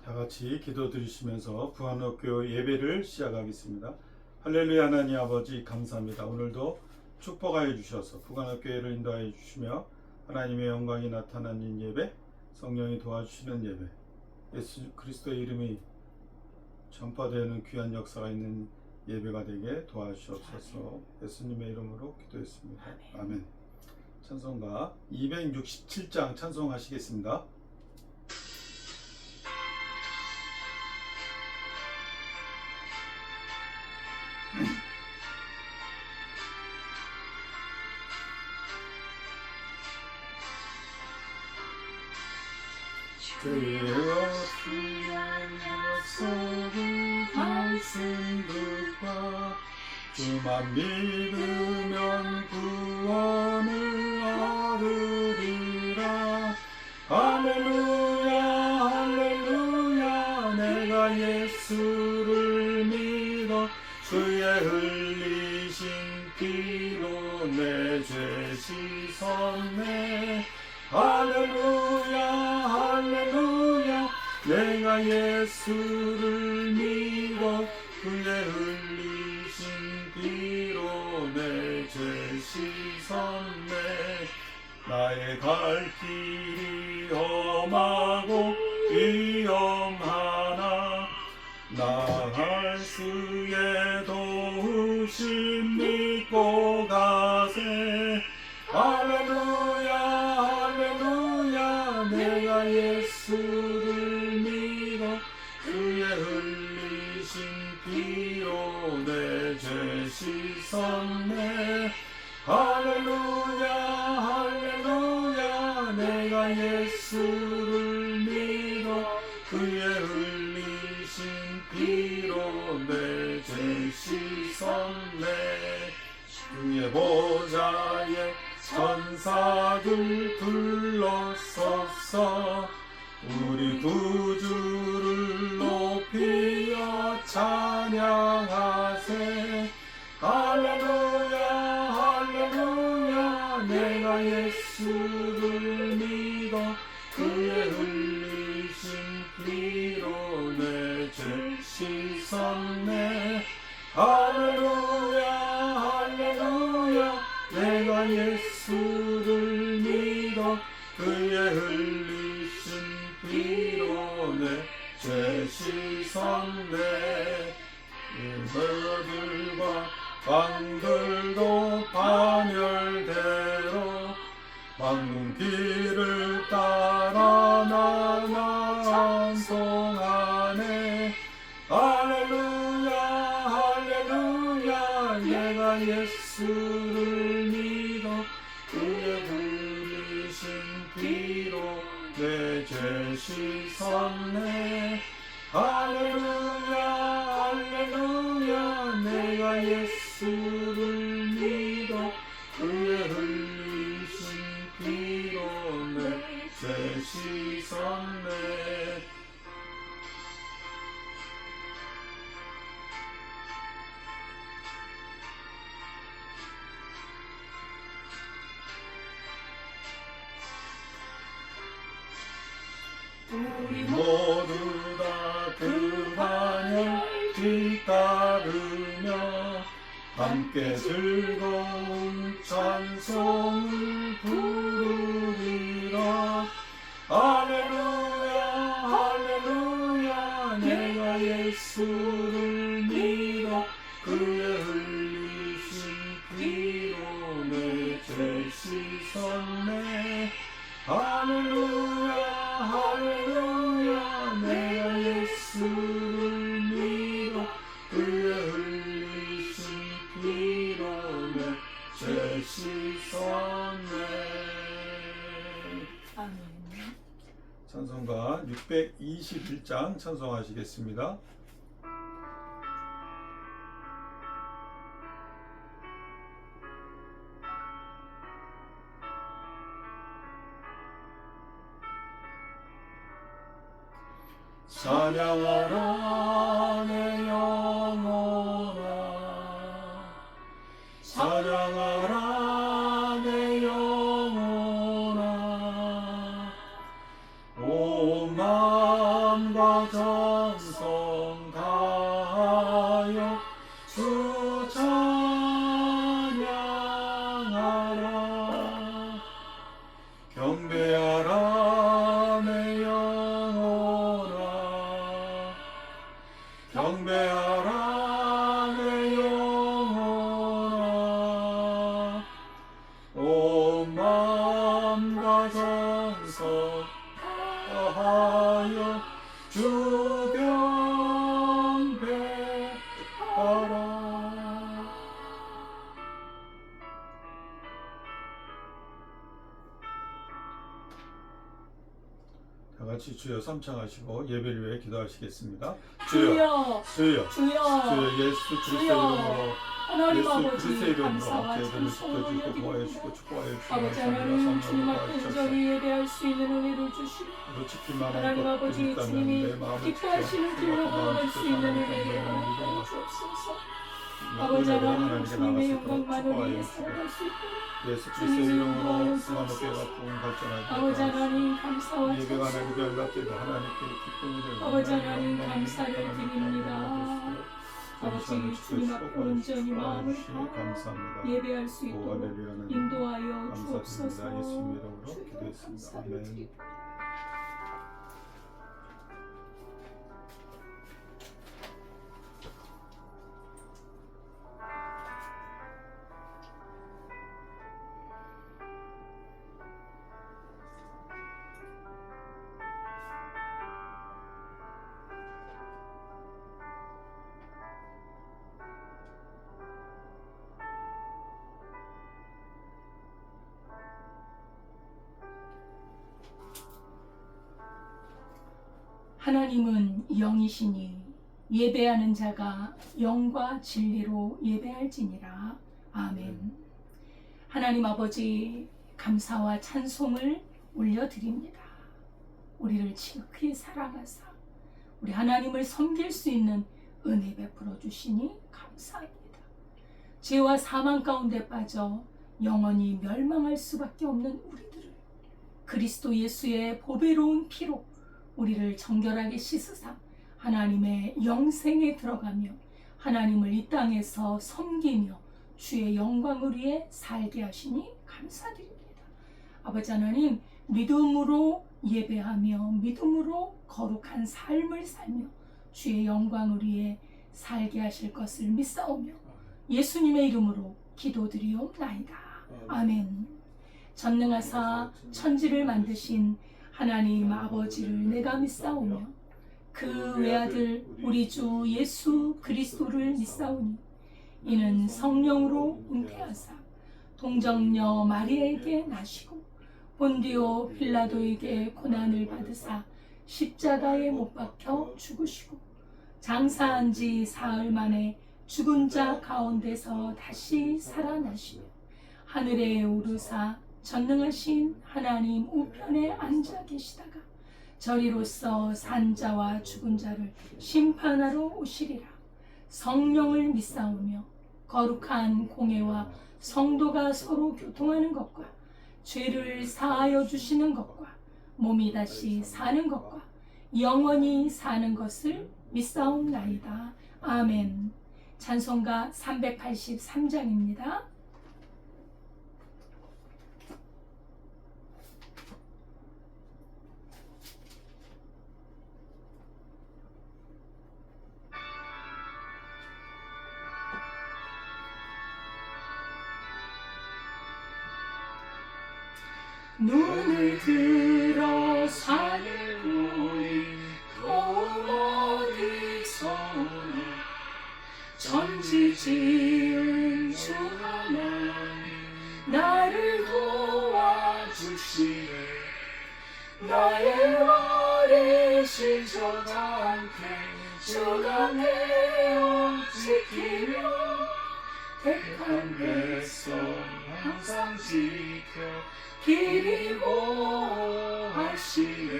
다 같이 기도 드리시면서 부안옥교 예배를 시작하겠습니다. 할렐루야. 하나님 아버지 감사합니다. 오늘도 축복하여 주셔서 부안옥교회를 인도하여 주시며 하나님의 영광이 나타나는 예배, 성령이 도와주시는 예배, 예수 그리스도의 이름이 전파되는 귀한 역사가 있는 예배가 되게 도와주시옵소서. 예수님의 이름으로 기도했습니다. 아멘. 찬송가 267장 찬송하시겠습니다. 주의 귀한 약속의 말씀 듣고 주만 믿으면 구원을 얻으리라. 할렐루야 할렐루야. 내가 예수를 믿어 주의 흘리신 피로 내 죄 씻었네. 할렐루야 할렐루야. 내가 예수를 믿어 그의 흘리신 피로 내 죄 씻었네. 나의 갈 길이 험하고 위험하나 나갈 수의 도우심 믿고 가세. 할렐루야 할렐루야. 내가 예수를 믿어 그의 흘리신 피로 내 죄 씻었네. 할렐루야 할렐루야. 내가 예수를 믿어 그의 흘리신 피로 내 죄 씻었네. 주의 보좌에 천사들 둘러섰어 우리 구주를 높이어 찬양하세. 할렐루야 할렐루야. 내가 예수를 믿어 그의 흘리신 피로 내 죄 씻었네. 할렐루야 할렐루야. 내가 예수를 믿어 그의 흘리신 피로 내 죄 씻었네. 인물들과 왕들도 반열대로 왕궁 길을 따라 나나 찬송하네. 할렐루야 할렐루야. 내가 예수를 믿어 그의 흘리신 피로 내 죄 씻었네. 할렐루야 할렐루야. 내가 예수를 믿어 그의 흘리신 피로 내 죄 씻었네. 우리 모두 다 그 반열 뒤따르며 함께 즐거운 찬송을 부르리라. 할렐루야 할렐루야. 내가 예수를 믿어 그의 흘리신 피로 내 죄 씻었네. 할렐루야 할렐루야. 내가 예수를 믿어 그의 흘리신 피로 내 죄 씻었네. 아멘. 찬송가 621장 찬송하시겠습니다. 찬양하라 내 영혼아. 찬양하라 내 영혼아. 오 마음 마음과 정성 다하여 주 찬양하라. 경배하라 내 영혼아, 경배하라 내 영혼아. 온 마음과 정성 다하여 주 경배하라. 다 같이 주여 삼창하시고 예배를 위해 기도하시겠습니다. 주여, 주여, 주여, 예수 그리스도의 이름으로, 하나님 예수 아버지 그리스도의 이름으로 감사와 제들을 찬송을 지켜주시고 구하여 올려드립니다. 주시고 축복하여 주시고 아버지 하나님 주님 앞에 온전히 예배할 수 있는 은혜를 주시고 하나님 아버지 주님이 기뻐하시는 길로 걸어갈 수 있는 은혜를 허락하여 주옵소서. 아버지 하나님 주님의 영광만을 위해 살아갈 수 있도록 예수 그리스도의 이름으로 수만높게 부흥 발전하게 아버지 하나님 감사와 예배가 찬송 하나님께 연락되고 하나님께 기쁨이 되고 아버지 하나님 감사를 드립니다. 아버지 주님 앞에 온전히 마음을 다하여 감사합니다. 예배할 수 있도록 인도하여 주옵소서. 감사드립니다. 예수 이름으로 주여 기도했습니다. 감사를 아멘. 드립니다. 하나님은 영이시니 예배하는 자가 영과 진리로 예배할지니라. 아멘. 하나님 아버지 감사와 찬송을 올려드립니다. 우리를 지극히 사랑하사 우리 하나님을 섬길 수 있는 은혜 베풀어 주시니 감사합니다. 죄와 사망 가운데 빠져 영원히 멸망할 수밖에 없는 우리들을 그리스도 예수의 보배로운 피로 우리를 정결하게 씻으사 하나님의 영생에 들어가며 하나님을 이 땅에서 섬기며 주의 영광을 위해 살게 하시니 감사드립니다. 아버지 하나님 믿음으로 예배하며 믿음으로 거룩한 삶을 살며 주의 영광을 위해 살게 하실 것을 믿사오며 예수님의 이름으로 기도드리옵나이다. 아멘. 전능하사 천지를 만드신 하나님 아버지를 내가 믿사오며 그 외아들 우리 주 예수 그리스도를 믿사오니 이는 성령으로 잉태하사 동정녀 마리아에게 나시고 본디오 빌라도에게 고난을 받으사 십자가에 못 박혀 죽으시고 장사한 지 사흘 만에 죽은 자 가운데서 다시 살아나시며 하늘에 오르사 전능하신 하나님 우편에 앉아 계시다가 저리로서 산자와 죽은 자를 심판하러 오시리라. 성령을 믿사오며 거룩한 공회와 성도가 서로 교통하는 것과 죄를 사하여 주시는 것과 몸이 다시 사는 것과 영원히 사는 것을 믿사옵나이다. 아멘. 찬송가 383장입니다. 눈을 들어 산을 보니 도움 어디서 오니 천지 지은 주 하나님 나를 도와주시네. 나의 말에 실족하게 주가 내어 지키며 택한 백성 항상 지켜 기리고 하시네.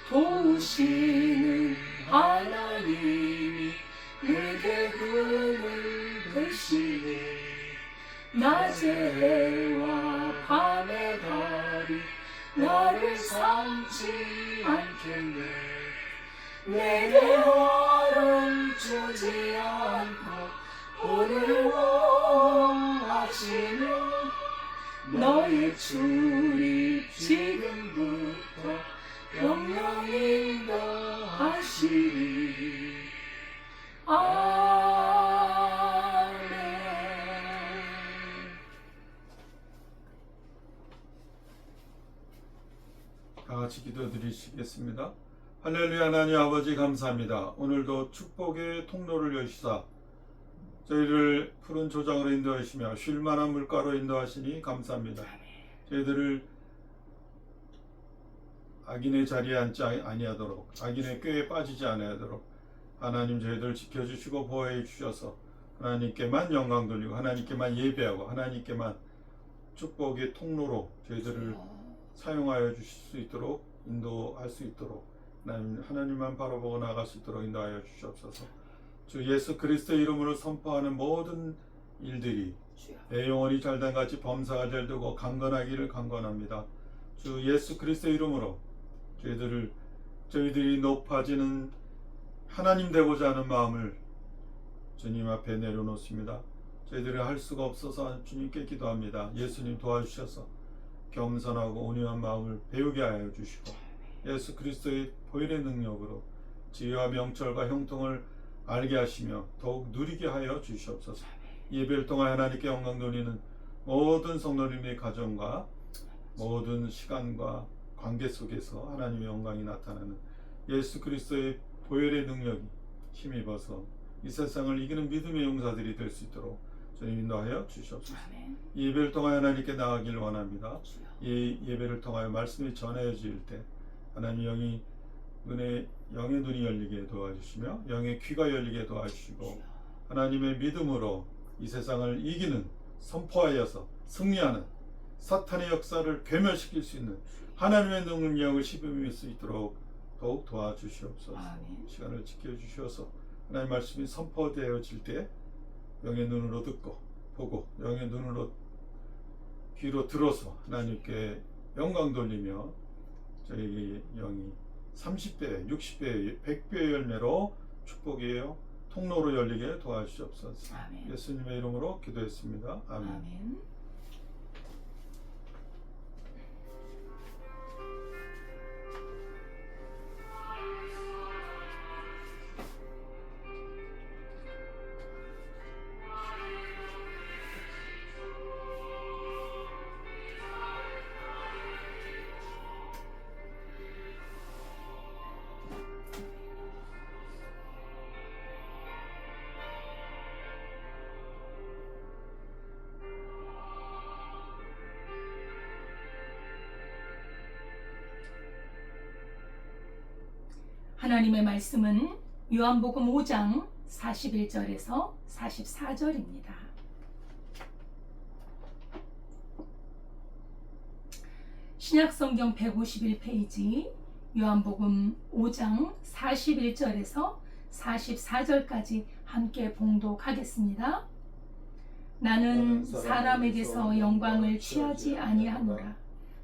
도우시는 하나님이 내게 힘을 되시네. 낮의 해와 밤의 달이 나를 삼지 않겠네. 내게 허를 주지 않고 오늘 원하시는 너의 출입 지금부터 영영 인도하시리. 아멘. 다 같이 기도드리시겠습니다. 할렐루야. 하나님 아버지 감사합니다. 오늘도 축복의 통로를 여시사 저희를 푸른 조장으로 인도하시며 쉴만한 물가로 인도하시니 감사합니다. 저희들을 악인의 자리에 앉지 아니하도록, 악인의 꾀에 빠지지 아니하도록 하나님 저희들 지켜주시고 보호해 주셔서 하나님께만 영광 돌리고 하나님께만 예배하고 하나님께만 축복의 통로로 저희들을 사용하여 주실 수 있도록, 인도할 수 있도록 하나님만 바라보고 나아갈 수 있도록 인도하여 주시옵소서. 주 예수 그리스도의 이름으로 선포하는 모든 일들이 내 영혼이 잘된 같이 범사가 잘되고 강건하기를 강건합니다. 주 예수 그리스도의 이름으로 저희들이 높아지는 하나님 되고자 하는 마음을 주님 앞에 내려놓습니다. 저희들이 할 수가 없어서 주님께 기도합니다. 예수님 도와주셔서 겸손하고 온유한 마음을 배우게 하여 주시고 예수 그리스도의 보혈의 능력으로 지혜와 명철과 형통을 알게 하시며 더욱 누리게 하여 주시옵소서. 예배를 통하여 하나님께 영광 돌리는 모든 성도님의 가정과 모든 시간과 관계 속에서 하나님의 영광이 나타나는 예수 그리스도의 보혈의 능력이 힘입어서 이 세상을 이기는 믿음의 용사들이 될 수 있도록 주님 인도하여 주시옵소서. 이 예배를 통하여 하나님께 나아가길 원합니다. 이 예배를 통하여 말씀이 전해질 때 하나님 영의 눈이 열리게 도와주시며 영의 귀가 열리게 도와주시고 하나님의 믿음으로 이 세상을 이기는, 선포하여서 승리하는 사탄의 역사를 괴멸시킬 수 있는 하나님의 능력을 시범할 수 있도록 더욱 도와주시옵소서. 시간을 지켜주셔서 하나님의 말씀이 선포되어질 때 영의 눈으로 듣고 보고 영의 눈으로 귀로 들어서 하나님께 영광 돌리며 저희 영이 30배, 60배, 100배의 열매로 축복이에요. 통로로 열리게 도와주시옵소서. 아멘. 예수님의 이름으로 기도했습니다. 아멘. 아멘. 하나님의 말씀은 요한복음 5장 41절에서 44절입니다. 신약성경 151페이지 요한복음 5장 41절에서 44절까지 함께 봉독하겠습니다. 나는 사람에게서 영광을 취하지 아니하노라.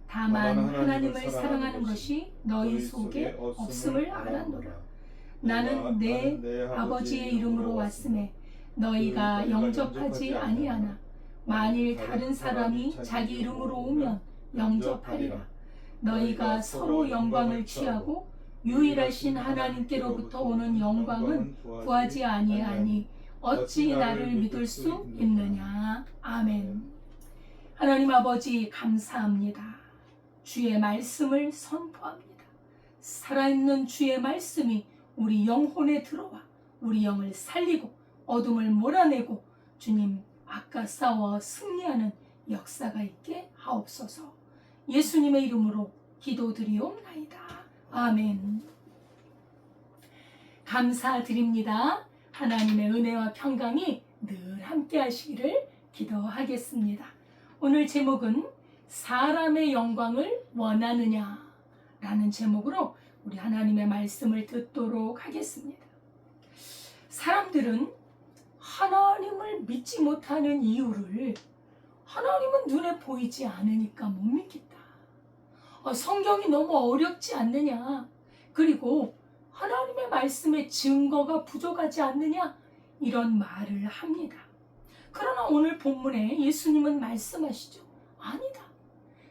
다만 하나님을 사랑하는 것이 너희 속에 없음을 알았노라. 나는 내 아버지의 이름으로 왔음에 너희가 영접하지 아니하나 만일 다른 사람이 자기 이름으로 오면 영접하리라. 너희가 서로 영광을 취하고 유일하신 하나님께로부터 오는 영광은 구하지 아니하니 어찌 나를 믿을 수 있느냐. 아멘. 하나님 아버지 감사합니다. 주의 말씀을 선포합니다. 살아있는 주의 말씀이 우리 영혼에 들어와 우리 영을 살리고 어둠을 몰아내고 주님 악과 싸워 승리하는 역사가 있게 하옵소서. 예수님의 이름으로 기도드리옵나이다. 아멘. 감사드립니다. 하나님의 은혜와 평강이 늘 함께 하시기를 기도하겠습니다. 오늘 제목은 사람의 영광을 원하느냐 라는 제목으로 우리 하나님의 말씀을 듣도록 하겠습니다. 사람들은 하나님을 믿지 못하는 이유를 하나님은 눈에 보이지 않으니까 못 믿겠다. 성경이 너무 어렵지 않느냐. 그리고 하나님의 말씀에 증거가 부족하지 않느냐? 이런 말을 합니다. 그러나 오늘 본문에 예수님은 말씀하시죠. 아니다.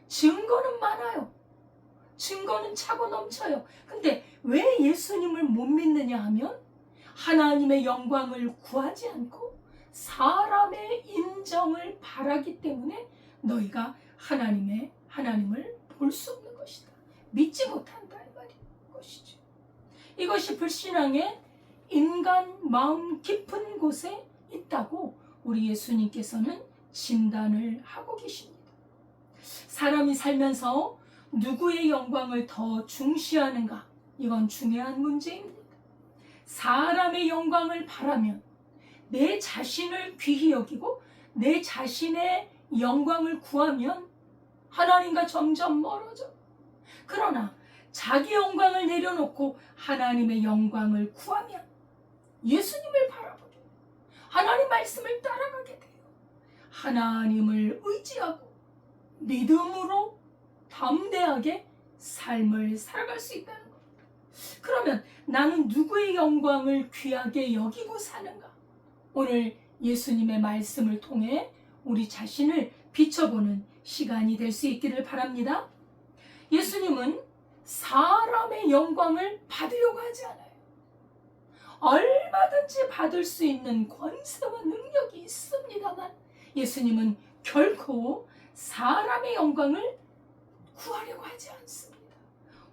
증거는 많아요. 증거는 차고 넘쳐요. 근데 왜 예수님을 못 믿느냐 하면 하나님의 영광을 구하지 않고 사람의 인정을 바라기 때문에 너희가 하나님을 볼 수 없는 것이다. 믿지 못한다 이 말인 것이죠. 이것이 불신앙의 인간 마음 깊은 곳에 있다고 우리 예수님께서는 진단을 하고 계십니다. 사람이 살면서 누구의 영광을 더 중시하는가? 이건 중요한 문제입니다. 사람의 영광을 바라면 내 자신을 귀히 여기고 내 자신의 영광을 구하면 하나님과 점점 멀어져. 그러나 자기 영광을 내려놓고 하나님의 영광을 구하면 예수님을 바라보고 하나님 말씀을 따라가게 돼요. 하나님을 의지하고 믿음으로 담대하게 삶을 살아갈 수 있다는 겁니다. 그러면 나는 누구의 영광을 귀하게 여기고 사는가? 오늘 예수님의 말씀을 통해 우리 자신을 비춰보는 시간이 될 수 있기를 바랍니다. 예수님은 사람의 영광을 받으려고 하지 않아요. 얼마든지 받을 수 있는 권세와 능력이 있습니다만 예수님은 결코 사람의 영광을 구하려고 하지 않습니다.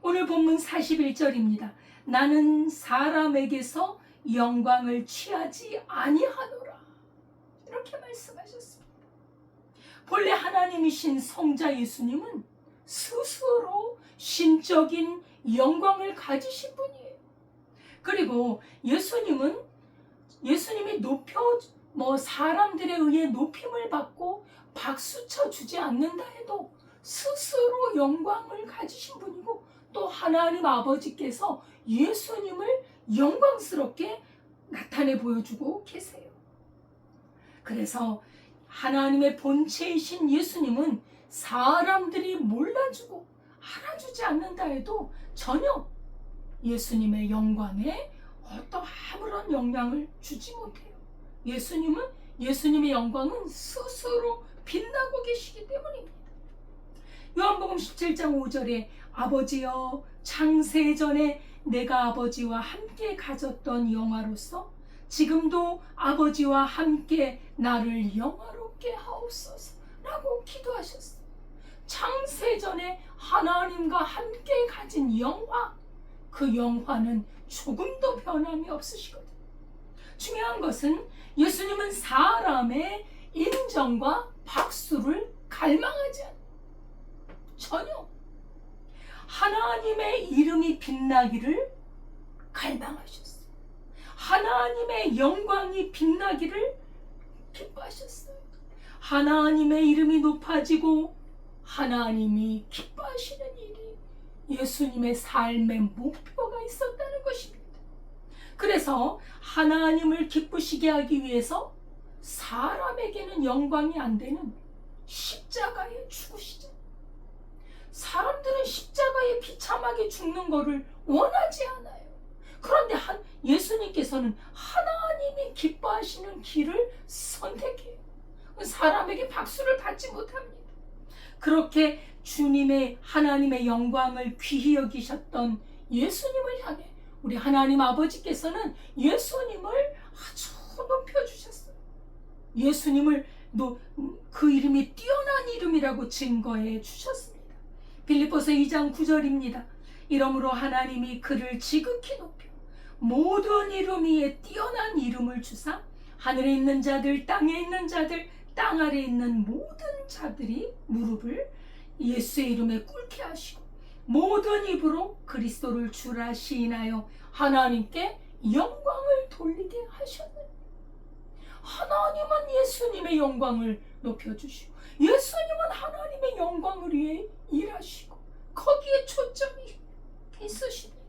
오늘 본문 41절입니다. 나는 사람에게서 영광을 취하지 아니하노라. 이렇게 말씀하셨습니다. 본래 하나님이신 성자 예수님은 스스로 신적인 영광을 가지신 분이에요. 그리고 예수님이 사람들에 의해 높임을 받고 박수쳐 주지 않는다 해도 스스로 영광을 가지신 분이고 또 하나님 아버지께서 예수님을 영광스럽게 나타내 보여주고 계세요. 그래서 하나님의 본체이신 예수님은 사람들이 몰라주고 알아주지 않는다 해도 전혀 예수님의 영광에 아무런 영향을 주지 못해요. 예수님의 영광은 스스로 빛나고 계시기 때문입니다. 요한복음 17장 5절에 아버지여 창세전에 내가 아버지와 함께 가졌던 영화로서 지금도 아버지와 함께 나를 영화롭게 하옵소서 라고 기도하셨어요. 창세전에 하나님과 함께 가진 영화, 그 영화는 조금도 변함이 없으시거든요. 중요한 것은 예수님은 사람의 인정과 박수를 갈망하지 않아요. 전혀. 하나님의 이름이 빛나기를 갈망하셨어요. 하나님의 영광이 빛나기를 기뻐하셨어요. 하나님의 이름이 높아지고 하나님이 기뻐하시는 일이 예수님의 삶의 목표가 있었다는 것입니다. 그래서 하나님을 기쁘시게 하기 위해서 사람에게는 영광이 안 되는 십자가에 죽으시죠. 사람들은 십자가에 비참하게 죽는 것을 원하지 않아요. 그런데 예수님께서는 하나님이 기뻐하시는 길을 선택해요. 사람에게 박수를 받지 못합니다. 그렇게 하나님의 영광을 귀히 여기셨던 예수님을 향해 우리 하나님 아버지께서는 예수님을 아주 높여주셨어요. 예수님을 그 이름이 뛰어난 이름이라고 증거해 주셨습니다. 빌립보서 2장 9절입니다. 이러므로 하나님이 그를 지극히 높여 모든 이름 위에 뛰어난 이름을 주사 하늘에 있는 자들, 땅에 있는 자들, 땅 아래에 있는 모든 자들이 무릎을 예수의 이름에 꿇게 하시고 모든 입으로 그리스도를 주라 시인하여 하나님께 영광을 돌리게 하셨느니라. 하나님은 예수님의 영광을 높여주시고 예수님은 하나님의 영광을 위해 일하시고 거기에 초점이 있으십니다.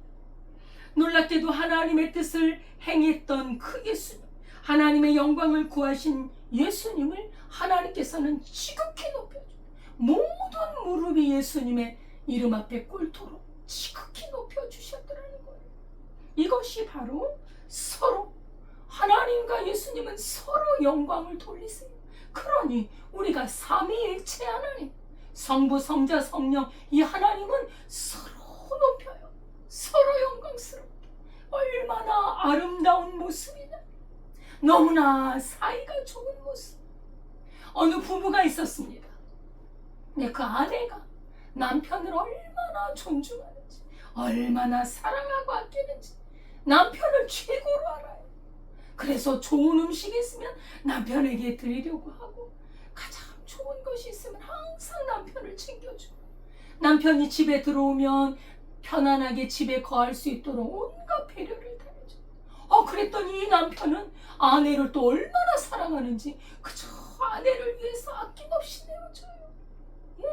놀랍게도 하나님의 뜻을 행했던 그 예수님, 하나님의 영광을 구하신 예수님을 하나님께서는 지극히 높여주고 모든 무릎이 예수님의 이름 앞에 꿇도록 지극히 높여주셨더라는 거예요. 그것이 바로 서로, 하나님과 예수님은 서로 영광을 돌리세요. 그러니 우리가 삼위일체 하나님, 성부, 성자, 성령, 이 하나님은 서로 높여요. 서로 영광스럽게. 얼마나 아름다운 모습이냐. 너무나 사이가 좋은 모습. 어느 부부가 있었습니다. 근데 그 아내가 남편을 얼마나 존중하는지, 얼마나 사랑하고 아끼는지 남편을 최고로 알아요. 그래서 좋은 음식이 있으면 남편에게 드리려고 하고, 가장 좋은 것이 있으면 항상 남편을 챙겨주고, 남편이 집에 들어오면 편안하게 집에 거할 수 있도록 온갖 배려를 다해줘. 그랬더니 이 남편은 아내를 또 얼마나 사랑하는지 그저 아내를 위해서 아낌없이 내어줘요. 예.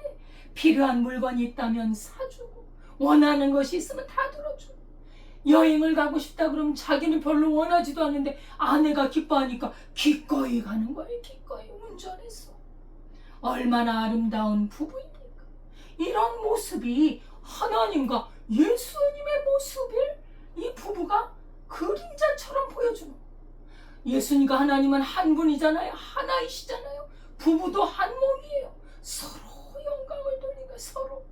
필요한 물건이 있다면 사주고, 원하는 것이 있으면 다 들어주고, 여행을 가고 싶다 그러면 자기는 별로 원하지도 않는데 아내가 기뻐하니까 기꺼이 가는 거예요. 기꺼이 운전해서. 얼마나 아름다운 부부입니까? 이런 모습이 하나님과 예수님의 모습을 이 부부가 그림자처럼 보여주는 거예요. 예수님과 하나님은 한 분이잖아요. 하나이시잖아요. 부부도 한 몸이에요. 서로 영광을 돌리고 서로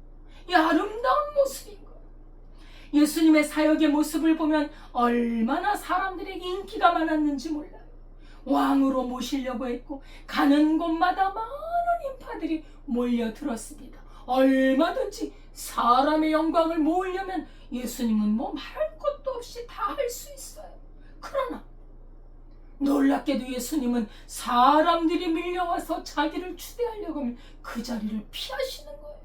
이 아름다운 모습인 거예요. 예수님의 사역의 모습을 보면 얼마나 사람들에게 인기가 많았는지 몰라요. 왕으로 모시려고 했고 가는 곳마다 많은 인파들이 몰려들었습니다. 얼마든지 사람의 영광을 모으려면 예수님은 뭐 말할 것도 없이 다 할 수 있어요. 그러나 놀랍게도 예수님은 사람들이 밀려와서 자기를 추대하려고 하면 그 자리를 피하시는 거예요.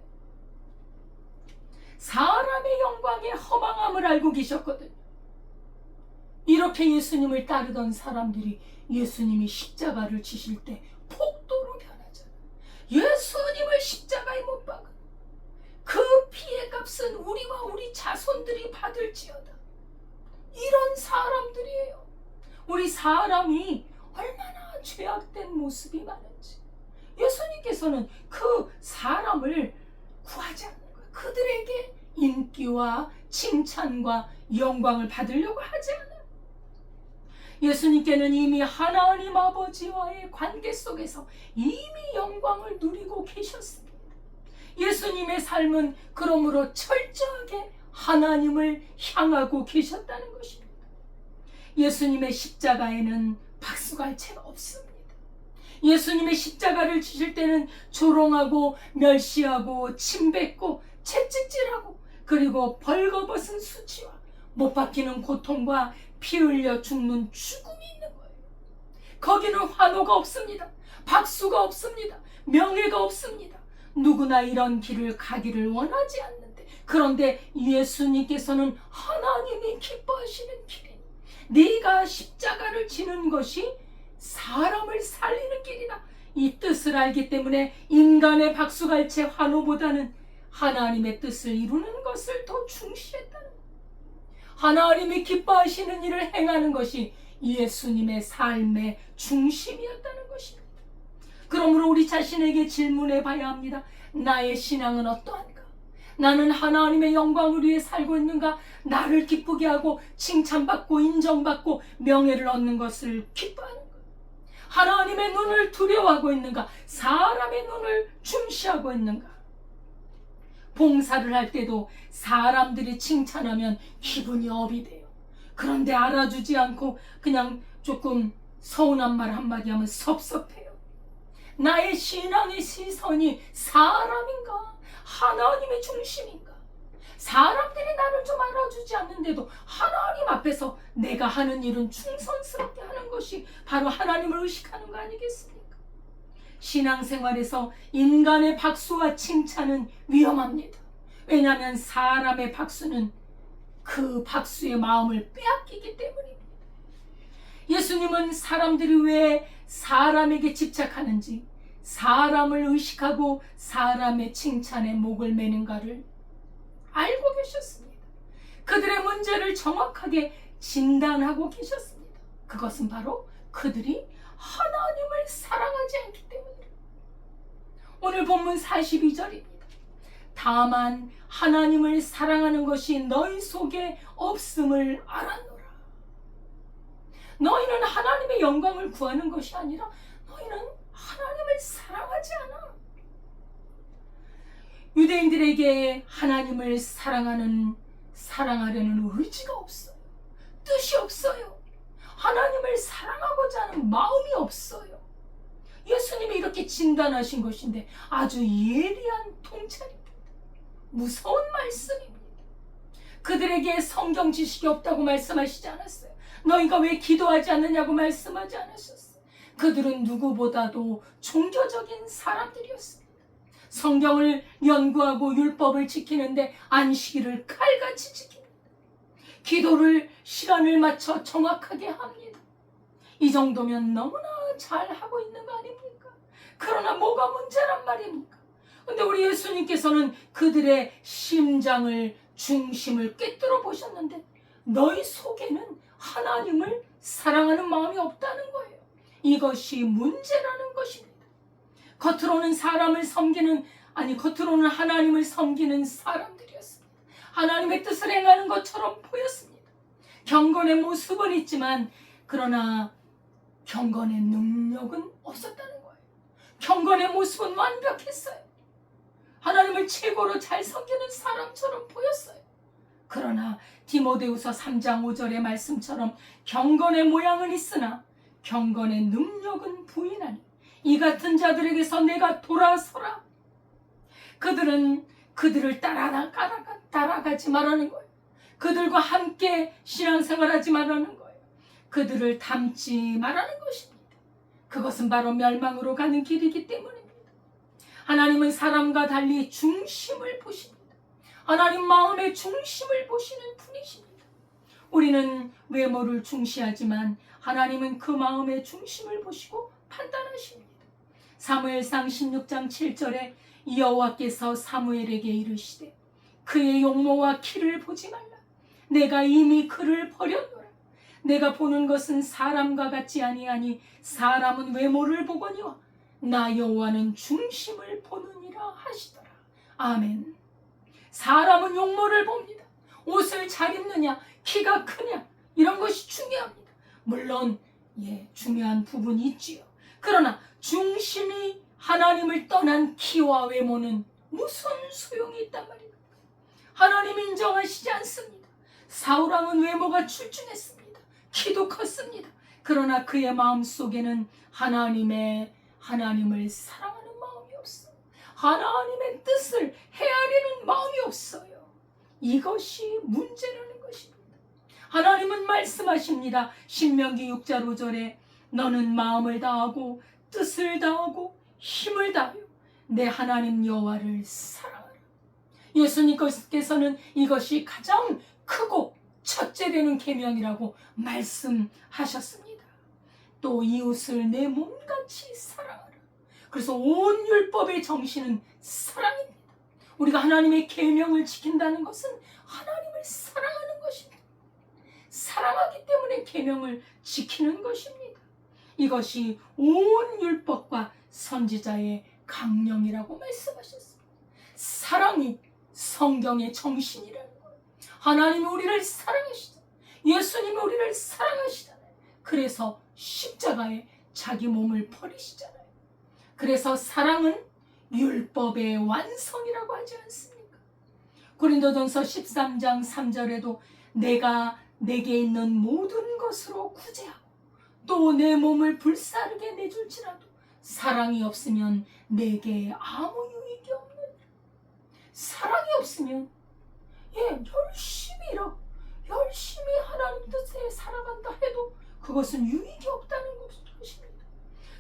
사람의 영광의 허망함을 알고 계셨거든요. 이렇게 예수님을 따르던 사람들이 예수님이 십자가를 지실 때 폭도로 변하잖아요. 예수님을 십자가에 못 박은 그 피의 값은 우리와 우리 자손들이 받을지어다. 이런 사람들이에요. 우리 사람이 얼마나 죄악된 모습이 많은지 예수님께서는 그 사람을 구하지 않는 거예요. 그들에게 인기와 칭찬과 영광을 받으려고 하지 않아요. 예수님께는 이미 하나님 아버지와의 관계 속에서 이미 영광을 누리고 계셨습니다. 예수님의 삶은 그러므로 철저하게 하나님을 향하고 계셨다는 것입니다. 예수님의 십자가에는 박수갈채가 없습니다. 예수님의 십자가를 지실 때는 조롱하고 멸시하고 침뱉고 채찍질하고 그리고 벌거벗은 수치와 못 박히는 고통과 피 흘려 죽는 죽음이 있는 거예요. 거기는 환호가 없습니다. 박수가 없습니다. 명예가 없습니다. 누구나 이런 길을 가기를 원하지 않는데, 그런데 예수님께서는 하나님이 기뻐하시는 길이니 네가 십자가를 지는 것이 사람을 살리는 길이다. 이 뜻을 알기 때문에 인간의 박수갈채 환호보다는 하나님의 뜻을 이루는 것을 더 중시했다는 거예요. 하나님이 기뻐하시는 일을 행하는 것이 예수님의 삶의 중심이었다는 것입니다. 그러므로 우리 자신에게 질문해 봐야 합니다. 나의 신앙은 어떠한가? 나는 하나님의 영광을 위해 살고 있는가? 나를 기쁘게 하고 칭찬받고 인정받고 명예를 얻는 것을 기뻐하는가? 하나님의 눈을 두려워하고 있는가? 사람의 눈을 중시하고 있는가? 봉사를 할 때도 사람들이 칭찬하면 기분이 업이 돼요. 그런데 알아주지 않고 그냥 조금 서운한 말 한마디 하면 섭섭해요. 나의 신앙의 시선이 사람인가? 하나님의 중심인가? 사람들이 나를 좀 알아주지 않는데도 하나님 앞에서 내가 하는 일은 충성스럽게 하는 것이 바로 하나님을 의식하는 거 아니겠습니까? 신앙생활에서 인간의 박수와 칭찬은 위험합니다. 왜냐하면 사람의 박수는 그 박수의 마음을 빼앗기기 때문입니다. 예수님은 사람들이 왜 사람에게 집착하는지, 사람을 의식하고 사람의 칭찬에 목을 매는가를 알고 계셨습니다. 그들의 문제를 정확하게 진단하고 계셨습니다. 그것은 바로 그들이 하나님을 사랑하지 않기 때문입니다. 오늘 본문 42절입니다. 다만 하나님을 사랑하는 것이 너희 속에 없음을 알았노라. 너희는 하나님의 영광을 구하는 것이 아니라 너희는 하나님을 사랑하지 않아. 유대인들에게 하나님을 사랑하려는 의지가 없어요. 뜻이 없어요. 하나님을 사랑하고자 하는 마음이 없어요. 예수님이 이렇게 진단하신 것인데 아주 예리한 통찰입니다. 무서운 말씀입니다. 그들에게 성경 지식이 없다고 말씀하시지 않았어요. 너희가 왜 기도하지 않느냐고 말씀하지 않으셨어요. 그들은 누구보다도 종교적인 사람들이었습니다. 성경을 연구하고 율법을 지키는데 안식일을 칼같이 지킵니다. 기도를 시간을 맞춰 정확하게 합니다. 이 정도면 너무나 잘하고 있는 거 아닙니까? 그러나 뭐가 문제란 말입니까? 근데 우리 예수님께서는 그들의 심장을, 중심을 꿰뚫어 보셨는데 너희 속에는 하나님을 사랑하는 마음이 없다는 거예요. 이것이 문제라는 것입니다. 겉으로는 겉으로는 하나님을 섬기는 사람들이었습니다. 하나님의 뜻을 행하는 것처럼 보였습니다. 경건의 모습은 있지만 그러나 경건의 능력은 없었다는 거예요. 경건의 모습은 완벽했어요. 하나님을 최고로 잘 섬기는 사람처럼 보였어요. 그러나 디모데후서 3장 5절의 말씀처럼 경건의 모양은 있으나 경건의 능력은 부인하니 이 같은 자들에게서 내가 돌아서라. 그들을 따라가지 말라는 거예요. 그들과 함께 신앙생활하지 말라는 거예요. 그들을 닮지 말라는 것입니다. 그것은 바로 멸망으로 가는 길이기 때문입니다. 하나님은 사람과 달리 중심을 보십니다. 하나님 마음의 중심을 보시는 분이십니다. 우리는 외모를 중시하지만 하나님은 그 마음의 중심을 보시고 판단하십니다. 사무엘상 16장 7절에 여호와께서 사무엘에게 이르시되 그의 용모와 키를 보지 말라. 내가 이미 그를 버렸노라. 내가 보는 것은 사람과 같지 아니하니 사람은 외모를 보거니와 나 여호와는 중심을 보느니라 하시더라. 아멘. 사람은 용모를 봅니다. 옷을 잘 입느냐, 키가 크냐, 이런 것이 중요합니다. 물론 중요한 부분이 있지요. 그러나 중심이 하나님을 떠난 키와 외모는 무슨 소용이 있단 말입니다. 하나님이 인정하시지 않습니다. 사울왕은 외모가 출중했습니다. 키도 컸습니다. 그러나 그의 마음속에는 하나님을 사랑하는 마음이 없어요. 하나님의 뜻을 헤아리는 마음이 없어요. 이것이 문제라는 것입니다. 하나님은 말씀하십니다. 신명기 6절 5절에 너는 마음을 다하고 뜻을 다하고 힘을 다하여 내 하나님 여호와를 사랑하라. 예수님께서는 이것이 가장 크고 첫째 되는 계명이라고 말씀하셨습니다. 또 이웃을 내 몸같이 사랑하라. 그래서 온 율법의 정신은 사랑입니다. 우리가 하나님의 계명을 지킨다는 것은 하나님을 사랑하는 것입니다. 사랑하기 때문에 계명을 지키는 것입니다. 이것이 온 율법과 선지자의 강령이라고 말씀하셨습니다. 사랑이 성경의 정신이라는 거예요. 하나님이 우리를 사랑하시잖아요. 예수님이 우리를 사랑하시잖아요. 그래서 십자가에 자기 몸을 버리시잖아요. 그래서 사랑은 율법의 완성이라고 하지 않습니까? 고린도전서 13장 3절에도 내가 내게 있는 모든 것으로 구제하고 또 내 몸을 불사르게 내줄지라도 사랑이 없으면 내게 아무 유익이 없느니라. 사랑이 없으면 열심히 하나님 뜻에 살아간다 해도 그것은 유익이 없다는 것입니다.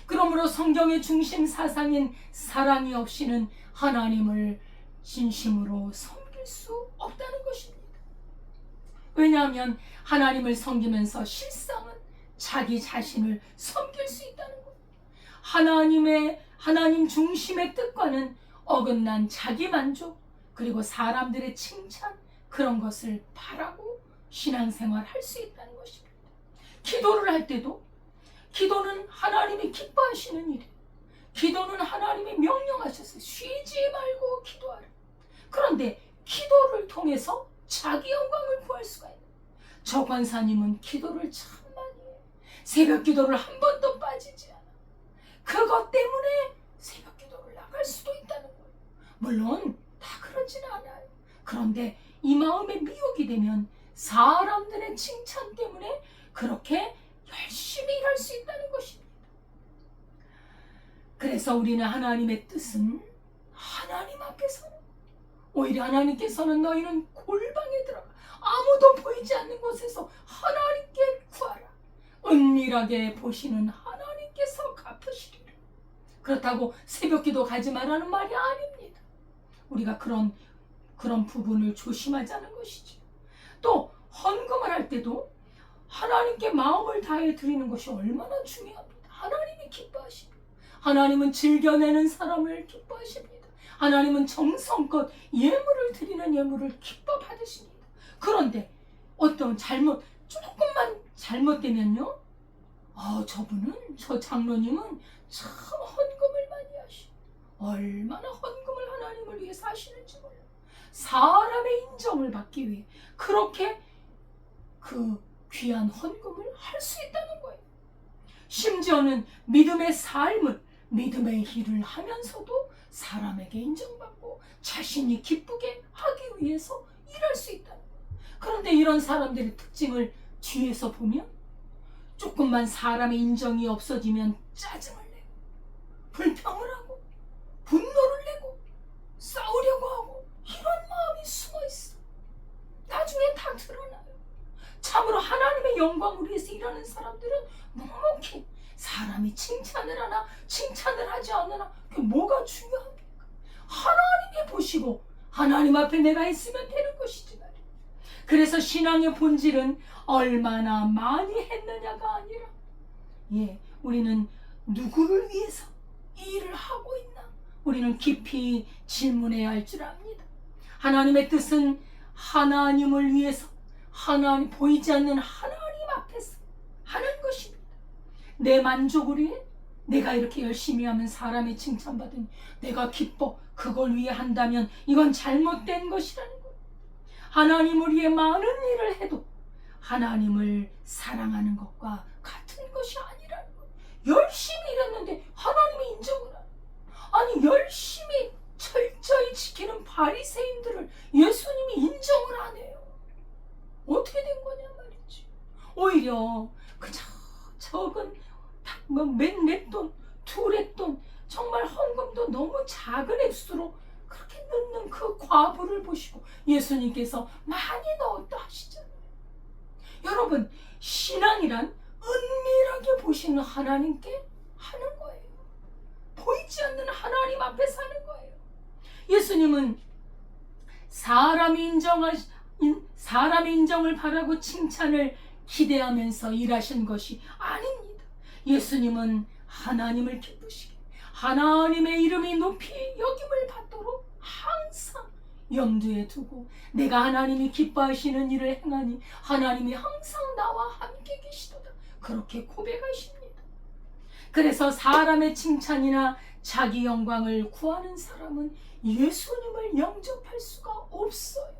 그러므로 성경의 중심 사상인 사랑이 없이는 하나님을 진심으로 섬길 수 없다는 것입니다. 왜냐하면 하나님을 섬기면서 실상은 자기 자신을 섬길 수 있다는 것. 하나님 중심의 뜻과는 어긋난 자기 만족 그리고 사람들의 칭찬 그런 것을 바라고 신앙생활 할 수 있다는 것입니다. 기도를 할 때도 기도는 하나님이 기뻐하시는 일이에요. 기도는 하나님이 명령하셨어요. 쉬지 말고 기도하라. 그런데 기도를 통해서 자기 영광을 구할 수가 있는 저 권사님은 기도를 참 많이 해요. 새벽 기도를 한 번도 빠지지 않아. 그것 때문에 새벽 기도를 나갈 수도 있다는 거예요. 물론 다 그러진 않아요. 그런데 이 마음에 미혹이 되면 사람들의 칭찬 때문에 그렇게 열심히 일할 수 있다는 것입니다. 그래서 우리는 하나님의 뜻은 하나님 앞에서는, 오히려 하나님께서는 너희는 골방에 들어가 아무도 보이지 않는 곳에서 하나님께 구하라. 은밀하게 보시는 하나님께서 갚으시리라. 그렇다고 새벽기도 가지 말라는 말이 아닙니다. 우리가 그런 부분을 조심하자는 것이죠. 또 헌금을 할 때도 하나님께 마음을 다해 드리는 것이 얼마나 중요합니다. 하나님이 기뻐하십니다. 하나님은 즐겨내는 사람을 기뻐하십니다. 하나님은 정성껏 예물을 드리는 예물을 기뻐 받으십니다. 그런데 어떤 조금만 잘못되면요, 저 장로님은 참 헌금을 많이 하시고 얼마나 헌금을 하나님을 위해서 하시는지 몰라요. 사람의 인정을 받기 위해 그렇게 그 귀한 헌금을 할 수 있다는 거예요. 심지어는 믿음의 삶을, 믿음의 일을 하면서도 사람에게 인정받고 자신이 기쁘게 하기 위해서 일할 수 있다는 거예요. 그런데 이런 사람들의 특징을 뒤에서 보면 조금만 사람의 인정이 없어지면 짜증을 내고 불평을 하고 분노를 내고 싸우려고 하고, 이런 마음이 숨어 있어. 나중에 다 드러나요. 참으로 하나님의 영광을 위해서 일하는 사람들은 묵묵히 사람이 칭찬을 하나 칭찬을 하지 않으나 그게 뭐가 중요합니까? 하나님이 보시고 하나님 앞에 내가 있으면 되는 것이지 말이야. 그래서 신앙의 본질은 얼마나 많이 했느냐가 아니라, 우리는 누구를 위해서 이 일을 하고 있나, 우리는 깊이 질문해야 할 줄 압니다. 하나님의 뜻은 하나님을 위해서, 보이지 않는 하나님 앞에서 하는 것입니다. 내 만족을 위해 내가 이렇게 열심히 하면 사람의 칭찬받으니 내가 기뻐, 그걸 위해 한다면 이건 잘못된 것이라는 거예요. 하나님을 위해 많은 일을 해도 하나님을 사랑하는 것과 같은 것이 아니라는 거예요. 열심히 일했는데 하나님이 인정을 안 해요. 아니, 열심히 철저히 지키는 바리새인들을 예수님이 인정을 안 해요. 어떻게 된 거냐 말이지. 오히려 그저 적은 몇 렛돈, 2렛돈, 정말 헌금도 너무 작은 액수로 그렇게 넣는 그 과부를 보시고 예수님께서 많이 넣었다 하시잖아요. 여러분, 신앙이란 은밀하게 보시는 하나님께 하는 거예요. 보이지 않는 하나님 앞에 사는 거예요. 예수님은 사람의 인정을 바라고 칭찬을 기대하면서 일하신 것이 아닙니다. 예수님은 하나님을 기쁘시게, 하나님의 이름이 높이 여김을 받도록 항상 염두에 두고, 내가 하나님이 기뻐하시는 일을 행하니 하나님이 항상 나와 함께 계시도다, 그렇게 고백하십니다. 그래서 사람의 칭찬이나 자기 영광을 구하는 사람은 예수님을 영접할 수가 없어요.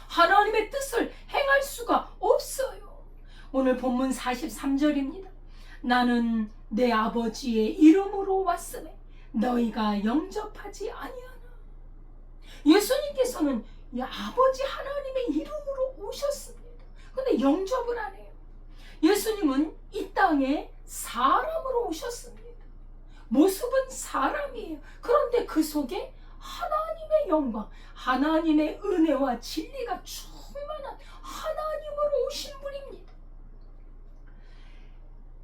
하나님의 뜻을 행할 수가 없어요. 오늘 본문 43절입니다. 나는 내 아버지의 이름으로 왔으매 너희가 영접하지 아니하나. 예수님께서는 아버지 하나님의 이름으로 오셨습니다. 근데 영접을 안 해요. 예수님은 이 땅에 사람으로 오셨습니다. 모습은 사람이에요. 그런데 그 속에 하나님의 영광, 하나님의 은혜와 진리가 충만한 하나님으로 오신 분입니다.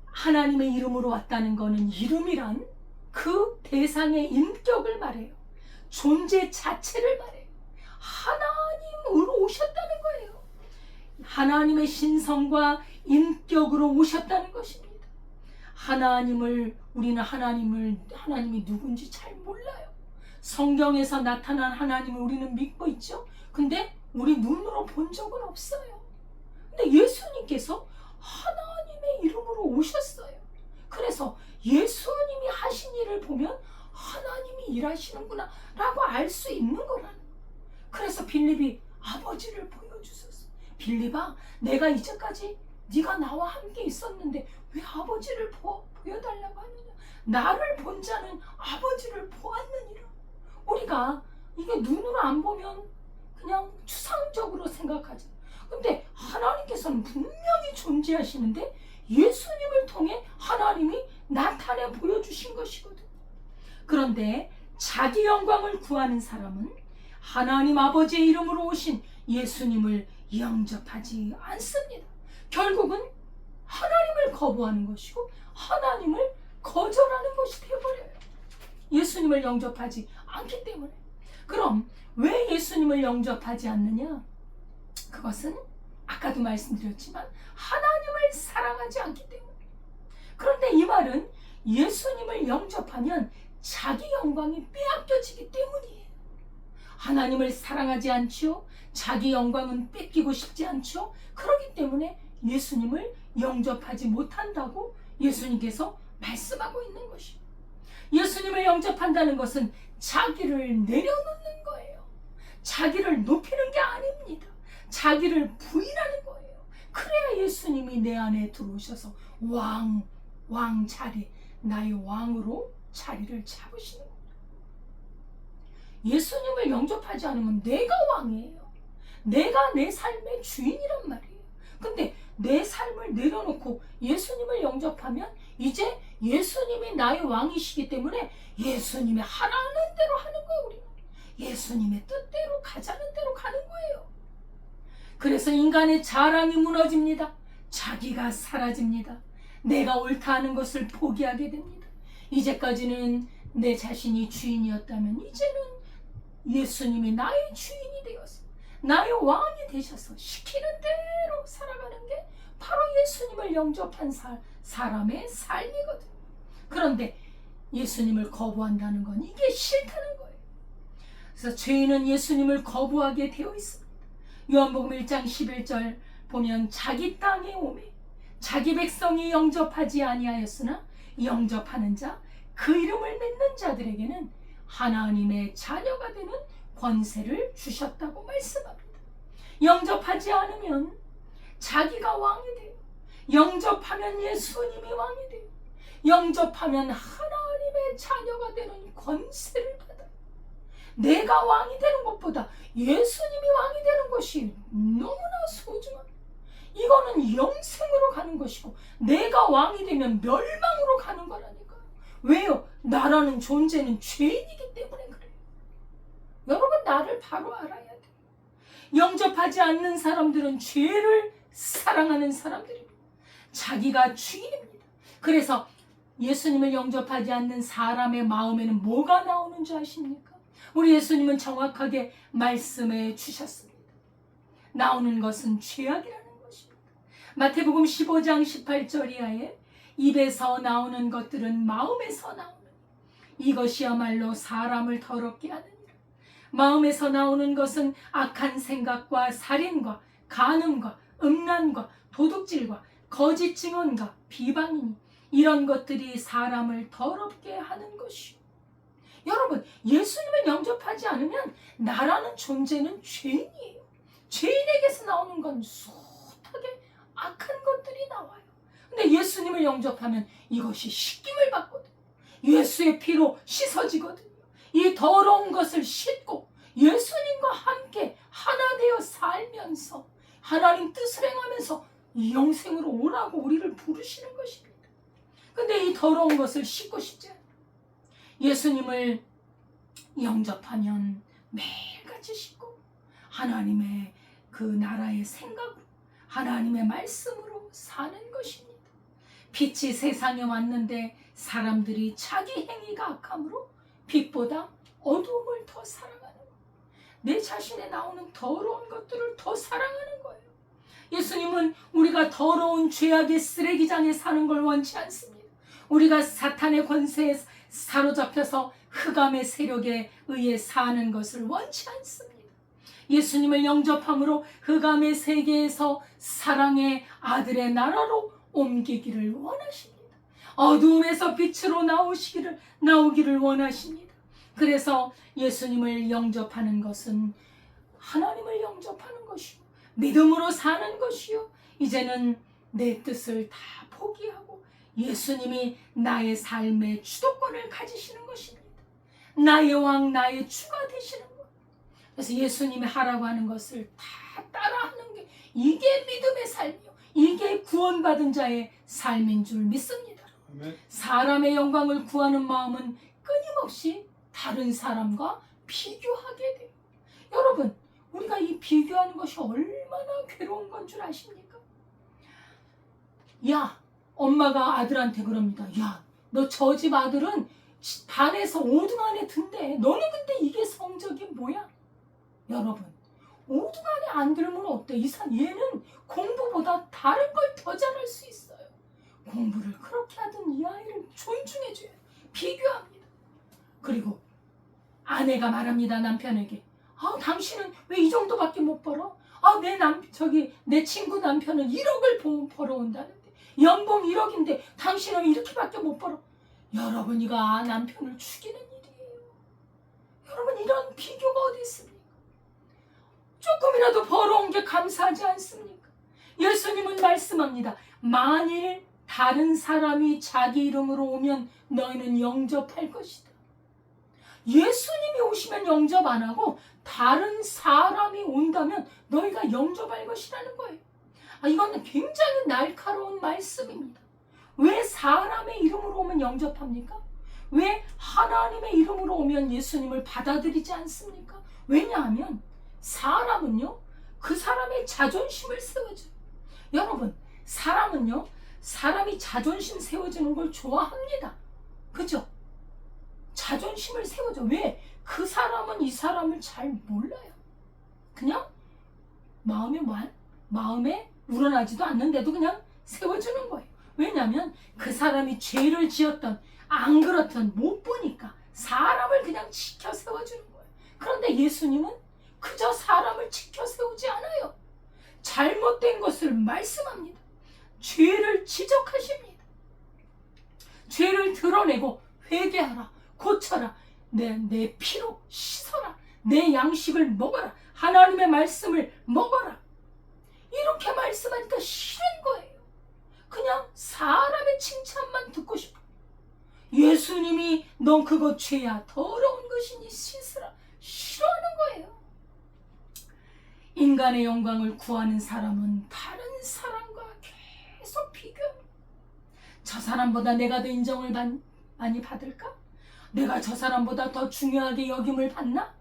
하나님의 이름으로 왔다는 것은, 이름이란 그 대상의 인격을 말해요. 존재 자체를 말해요. 하나님으로 오셨다는 거예요. 하나님의 신성과 인격으로 오셨다는 것입니다. 우리는 하나님이 누군지 잘 몰라요. 성경에서 나타난 하나님을 우리는 믿고 있죠. 근데 우리 눈으로 본 적은 없어요. 근데 예수님께서 하나님의 이름으로 오셨어요. 그래서 예수님이 하신 일을 보면 하나님이 일하시는구나 라고 알 수 있는 거라는 거예요. 그래서 빌립이 아버지를 보여주셨어. 빌립아, 내가 이제까지 네가 나와 함께 있었는데 왜 아버지를 보여달라고 하느냐. 나를 본 자는 아버지를 보았느니라. 우리가 이게 눈으로 안 보면 그냥 추상적으로 생각하지. 근데 하나님께서는 분명히 존재하시는데 예수님을 통해 하나님이 나타내 보여주신 것이거든. 그런데 자기 영광을 구하는 사람은 하나님 아버지의 이름으로 오신 예수님을 영접하지 않습니다. 결국은 하나님을 거부하는 것이고 하나님을 거절하는 것이 되어버려요. 예수님을 영접하지 않기 때문에. 그럼 왜 예수님을 영접하지 않느냐? 그것은 아까도 말씀드렸지만 하나님을 사랑하지 않기 때문에. 그런데 이 말은 예수님을 영접하면 자기 영광이 빼앗겨지기 때문이에요. 하나님을 사랑하지 않죠. 자기 영광은 뺏기고 싶지 않죠. 그렇기 때문에 예수님을 영접하지 못한다고 예수님께서 말씀하고 있는 것이에요. 예수님을 영접한다는 것은 자기를 내려놓는 거예요. 자기를 높이는 게 아닙니다. 자기를 부인하는 거예요. 그래야 예수님이 내 안에 들어오셔서 왕 자리, 나의 왕으로 자리를 잡으시는 겁니다. 예수님을 영접하지 않으면 내가 왕이에요. 내가 내 삶의 주인이란 말이에요. 근데 내 삶을 내려놓고 예수님을 영접하면 이제 예수님이 나의 왕이시기 때문에 예수님이 하라는 대로 하는 거예요. 우리는 예수님의 뜻대로 가자는 대로 가는 거예요. 그래서 인간의 자랑이 무너집니다. 자기가 사라집니다. 내가 옳다 하는 것을 포기하게 됩니다. 이제까지는 내 자신이 주인이었다면 이제는 예수님이 나의 주인이 되어서 나의 왕이 되셔서 시키는 대로 살아가는 게 바로 예수님을 영접한 사람의 삶이거든요. 그런데 예수님을 거부한다는 건 이게 싫다는 거예요. 그래서 죄인은 예수님을 거부하게 되어 있습니다. 요한복음 1장 11절 보면 자기 땅에 오매 자기 백성이 영접하지 아니하였으나 영접하는 자 그 이름을 믿는 자들에게는 하나님의 자녀가 되는 권세를 주셨다고 말씀합니다. 영접하지 않으면 자기가 왕이 돼요. 영접하면 예수님이 왕이 돼요. 영접하면 하나님의 자녀가 되는 권세를 받아요. 내가 왕이 되는 것보다 예수님이 왕이 되는 것이 너무나 소중합니다. 이거는 영생으로 가는 것이고 내가 왕이 되면 멸망으로 가는 거라니까요. 왜요? 나라는 존재는 죄인이기 때문에 그래요. 여러분 나를 바로 알아야 돼요. 영접하지 않는 사람들은 죄를 사랑하는 사람들입니다. 자기가 주인입니다. 그래서 예수님을 영접하지 않는 사람의 마음에는 뭐가 나오는 줄 아십니까? 우리 예수님은 정확하게 말씀해 주셨습니다. 나오는 것은 죄악이라는 것입니다. 마태복음 15장 18절 이하에 입에서 나오는 것들은 마음에서 나오는 이것이야말로 사람을 더럽게 하느니라. 마음에서 나오는 것은 악한 생각과 살인과 간음과 음란과 도둑질과 거짓 증언과 비방이니 이런 것들이 사람을 더럽게 하는 것이요. 여러분 예수님을 영접하지 않으면 나라는 존재는 죄인이에요. 죄인에게서 나오는 건 숱하게 악한 것들이 나와요. 근데 예수님을 영접하면 이것이 씻김을 받거든요. 예수의 피로 씻어지거든요. 이 더러운 것을 씻고 예수님과 함께 하나 되어 살면서 하나님 뜻을 행하면서 영생으로 오라고 우리를 부르시는 것입니다. 근데 이 더러운 것을 씻고 싶지 않아요. 예수님을 영접하면 매일같이 씻고 하나님의 그 나라의 생각으로 하나님의 말씀으로 사는 것입니다. 빛이 세상에 왔는데 사람들이 자기 행위가 악함으로 빛보다 어두움을 더 사랑하는 거예요. 내 자신에 나오는 더러운 것들을 더 사랑하는 거예요. 예수님은 우리가 더러운 죄악의 쓰레기장에 사는 걸 원치 않습니다. 우리가 사탄의 권세에 사로잡혀서 흑암의 세력에 의해 사는 것을 원치 않습니다. 예수님을 영접함으로 흑암의 세계에서 사랑의 아들의 나라로 옮기기를 원하십니다. 어두움에서 빛으로 나오기를 원하십니다. 그래서 예수님을 영접하는 것은 하나님을 영접하는 것이요 믿음으로 사는 것이요 이제는 내 뜻을 다 포기하고 예수님이 나의 삶의 주도권을 가지시는 것입니다. 나의 왕, 나의 주가 되시는 것. 그래서 예수님이 하라고 하는 것을 다 따라하는 게 이게 믿음의 삶이요, 이게 구원받은 자의 삶인 줄 믿습니다. 아멘. 사람의 영광을 구하는 마음은 끊임없이 다른 사람과 비교하게 돼요. 여러분, 우리가 이 비교하는 것이 얼마나 괴로운 건 줄 아십니까? 야, 엄마가 아들한테 그럽니다. 야, 너 저 집 아들은 반에서 5등 안에 든대. 너는 근데 이게 성적이 뭐야? 여러분, 5등 안에 안 들면 어때? 얘는 공부보다 다른 걸 더 잘할 수 있어요. 공부를 그렇게 하던 이 아이를 존중해줘요. 비교합니다. 그리고 아내가 말합니다. 남편에게. 당신은 왜 이 정도밖에 못 벌어? 내 친구 남편은 1억을 벌어온다는데, 연봉 1억인데 당신은 이렇게밖에 못 벌어. 여러분, 이거 남편을 죽이는 일이에요. 여러분, 이런 비교가 어디 있습니까? 조금이라도 벌어온 게 감사하지 않습니까? 예수님은 말씀합니다. 만일 다른 사람이 자기 이름으로 오면 너희는 영접할 것이다. 예수님이 오시면 영접 안 하고 다른 사람이 온다면 너희가 영접할 것이라는 거예요. 이건 굉장히 날카로운 말씀입니다. 왜 사람의 이름으로 오면 영접합니까? 왜 하나님의 이름으로 오면 예수님을 받아들이지 않습니까? 왜냐하면 사람은요, 그 사람의 자존심을 세워줘요. 여러분, 사람이 자존심 세워주는 걸 좋아합니다. 그죠? 자존심을 세워줘. 왜? 그 사람은 이 사람을 잘 몰라요. 그냥 마음에 우러나지도 않는데도 그냥 세워주는 거예요. 왜냐하면 그 사람이 죄를 지었던, 안 그렇던 못 보니까 사람을 그냥 지켜 세워주는 거예요. 그런데 예수님은 그저 사람을 지켜 세우지 않아요. 잘못된 것을 말씀합니다. 죄를 지적하십니다. 죄를 드러내고 회개하라, 고쳐라, 내 피로 씻어라, 내 양식을 먹어라, 하나님의 말씀을 먹어라. 이렇게 말씀하니까 싫은 거예요. 그냥 사람의 칭찬만 듣고 싶어. 예수님이 넌 그거 죄야, 더러운 것이니 씻으라, 싫어하는 거예요. 인간의 영광을 구하는 사람은 다른 사람과 계속 비교합니다. 저 사람보다 내가 더 인정을 많이 받을까? 내가 저 사람보다 더 중요하게 여김을 받나?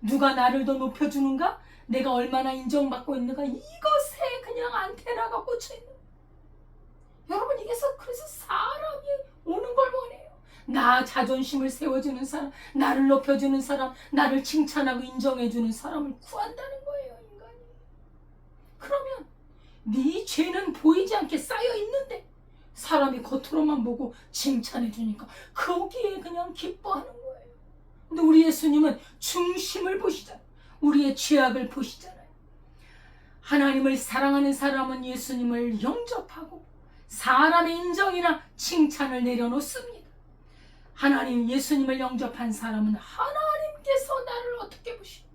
누가 나를 더 높여주는가? 내가 얼마나 인정받고 있는가? 이것에 그냥 안테나가 꽂혀있는 거예요. 여러분, 그래서 사람이 오는 걸 원해요. 나 자존심을 세워주는 사람, 나를 높여주는 사람, 나를 칭찬하고 인정해주는 사람을 구한다는 거예요, 인간이. 그러면 네 죄는 보이지 않게 쌓여 있는데 사람이 겉으로만 보고 칭찬해주니까 거기에 그냥 기뻐하는 거예요. 근데 우리 예수님은 중심을 보시잖아요. 우리의 죄악을 보시잖아요. 하나님을 사랑하는 사람은 예수님을 영접하고 사람의 인정이나 칭찬을 내려놓습니다. 예수님을 영접한 사람은 하나님께서 나를 어떻게 보시고,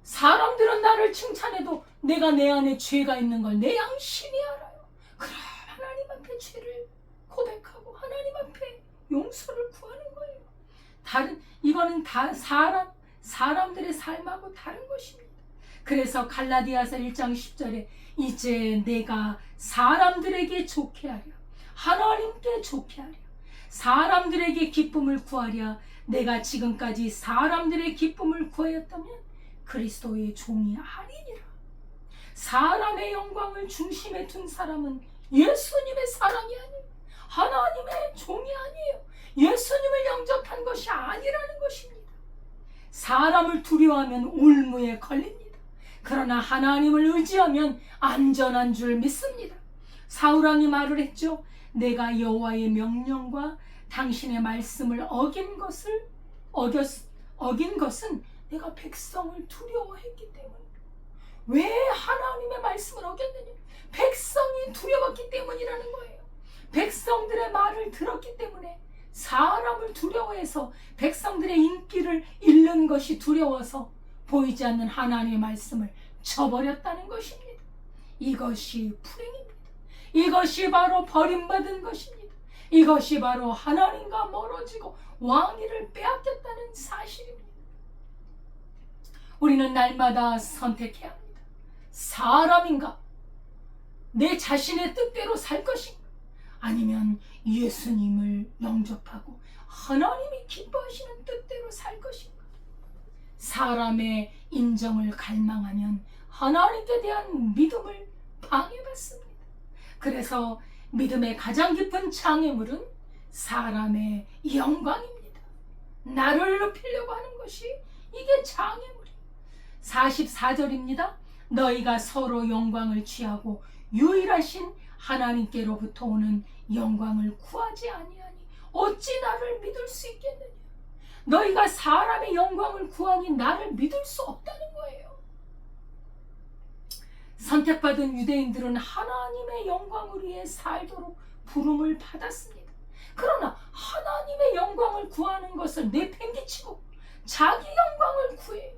사람들은 나를 칭찬해도 내가 내 안에 죄가 있는 걸 내 양심이 알아요. 그럼 하나님 앞에 죄를 고백하고 하나님 앞에 용서를 구하는 거예요. 이거는 다 사람들의 삶하고 다른 것입니다. 그래서 갈라디아서 1장 10절에 이제 내가 사람들에게 좋게 하랴, 하나님께 좋게 하랴, 사람들에게 기쁨을 구하랴. 내가 지금까지 사람들의 기쁨을 구하였다면 그리스도의 종이 아니니라. 사람의 영광을 중심에 둔 사람은 예수님의 사람이 아니에요. 하나님의 종이 아니에요. 예수님을 영접한 것이 아니라는 것입니다. 사람을 두려워하면 올무에 걸립니다. 그러나 하나님을 의지하면 안전한 줄 믿습니다. 사울왕이 말을 했죠. 내가 여호와의 명령과 당신의 말씀을 어긴 것은 내가 백성을 두려워했기 때문이다. 왜 하나님의 말씀을 어겼느냐? 백성이 두려웠기 때문이라는 거예요. 백성들의 말을 들었기 때문에, 사람을 두려워해서 백성들의 인기를 잃는 것이 두려워서 보이지 않는 하나님의 말씀을 저버렸다는 것입니다. 이것이 불행입니다. 이것이 바로 버림받은 것입니다. 이것이 바로 하나님과 멀어지고 왕위를 빼앗겼다는 사실입니다. 우리는 날마다 선택해야 합니다. 사람인가? 내 자신의 뜻대로 살 것인가? 아니면 예수님을 영접하고 하나님이 기뻐하시는 뜻대로 살 것인가? 사람의 인정을 갈망하면 하나님께 대한 믿음을 방해받습니다. 그래서 믿음의 가장 깊은 장애물은 사람의 영광입니다. 나를 높이려고 하는 것이 이게 장애물이에요. 44절입니다. 너희가 서로 영광을 취하고 유일하신 하나님께로부터 오는 영광을 구하지 아니하니 어찌 나를 믿을 수 있겠느냐. 너희가 사람의 영광을 구하니 나를 믿을 수 없다는 거예요. 선택받은 유대인들은 하나님의 영광을 위해 살도록 부름을 받았습니다. 그러나 하나님의 영광을 구하는 것을 내팽개치고 자기 영광을 구해요.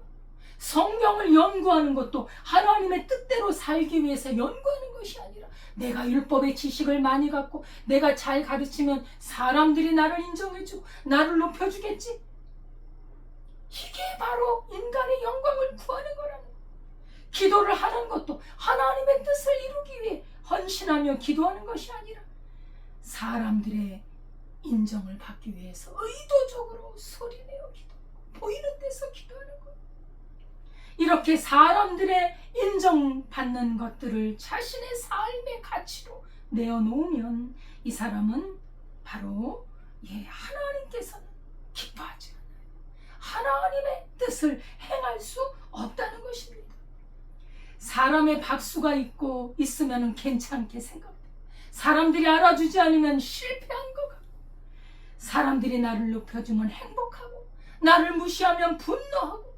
성경을 연구하는 것도 하나님의 뜻대로 살기 위해서 연구하는 것이 아니라 내가 율법의 지식을 많이 갖고 내가 잘 가르치면 사람들이 나를 인정해주고 나를 높여주겠지. 이게 바로 인간의 영광을 구하는 거라는 거예요. 기도를 하는 것도 하나님의 뜻을 이루기 위해 헌신하며 기도하는 것이 아니라 사람들의 인정을 받기 위해서 의도적으로 소리내어 기도하고 보이는 데서 기도하는 거예요. 이렇게 사람들의 인정받는 것들을 자신의 삶의 가치로 내어놓으면 이 사람은 바로 하나님께서는 기뻐하지 않아요. 하나님의 뜻을 행할 수 없다는 것입니다. 사람의 박수가 있으면 괜찮게 생각돼요. 사람들이 알아주지 않으면 실패한 것 같고, 사람들이 나를 높여주면 행복하고 나를 무시하면 분노하고,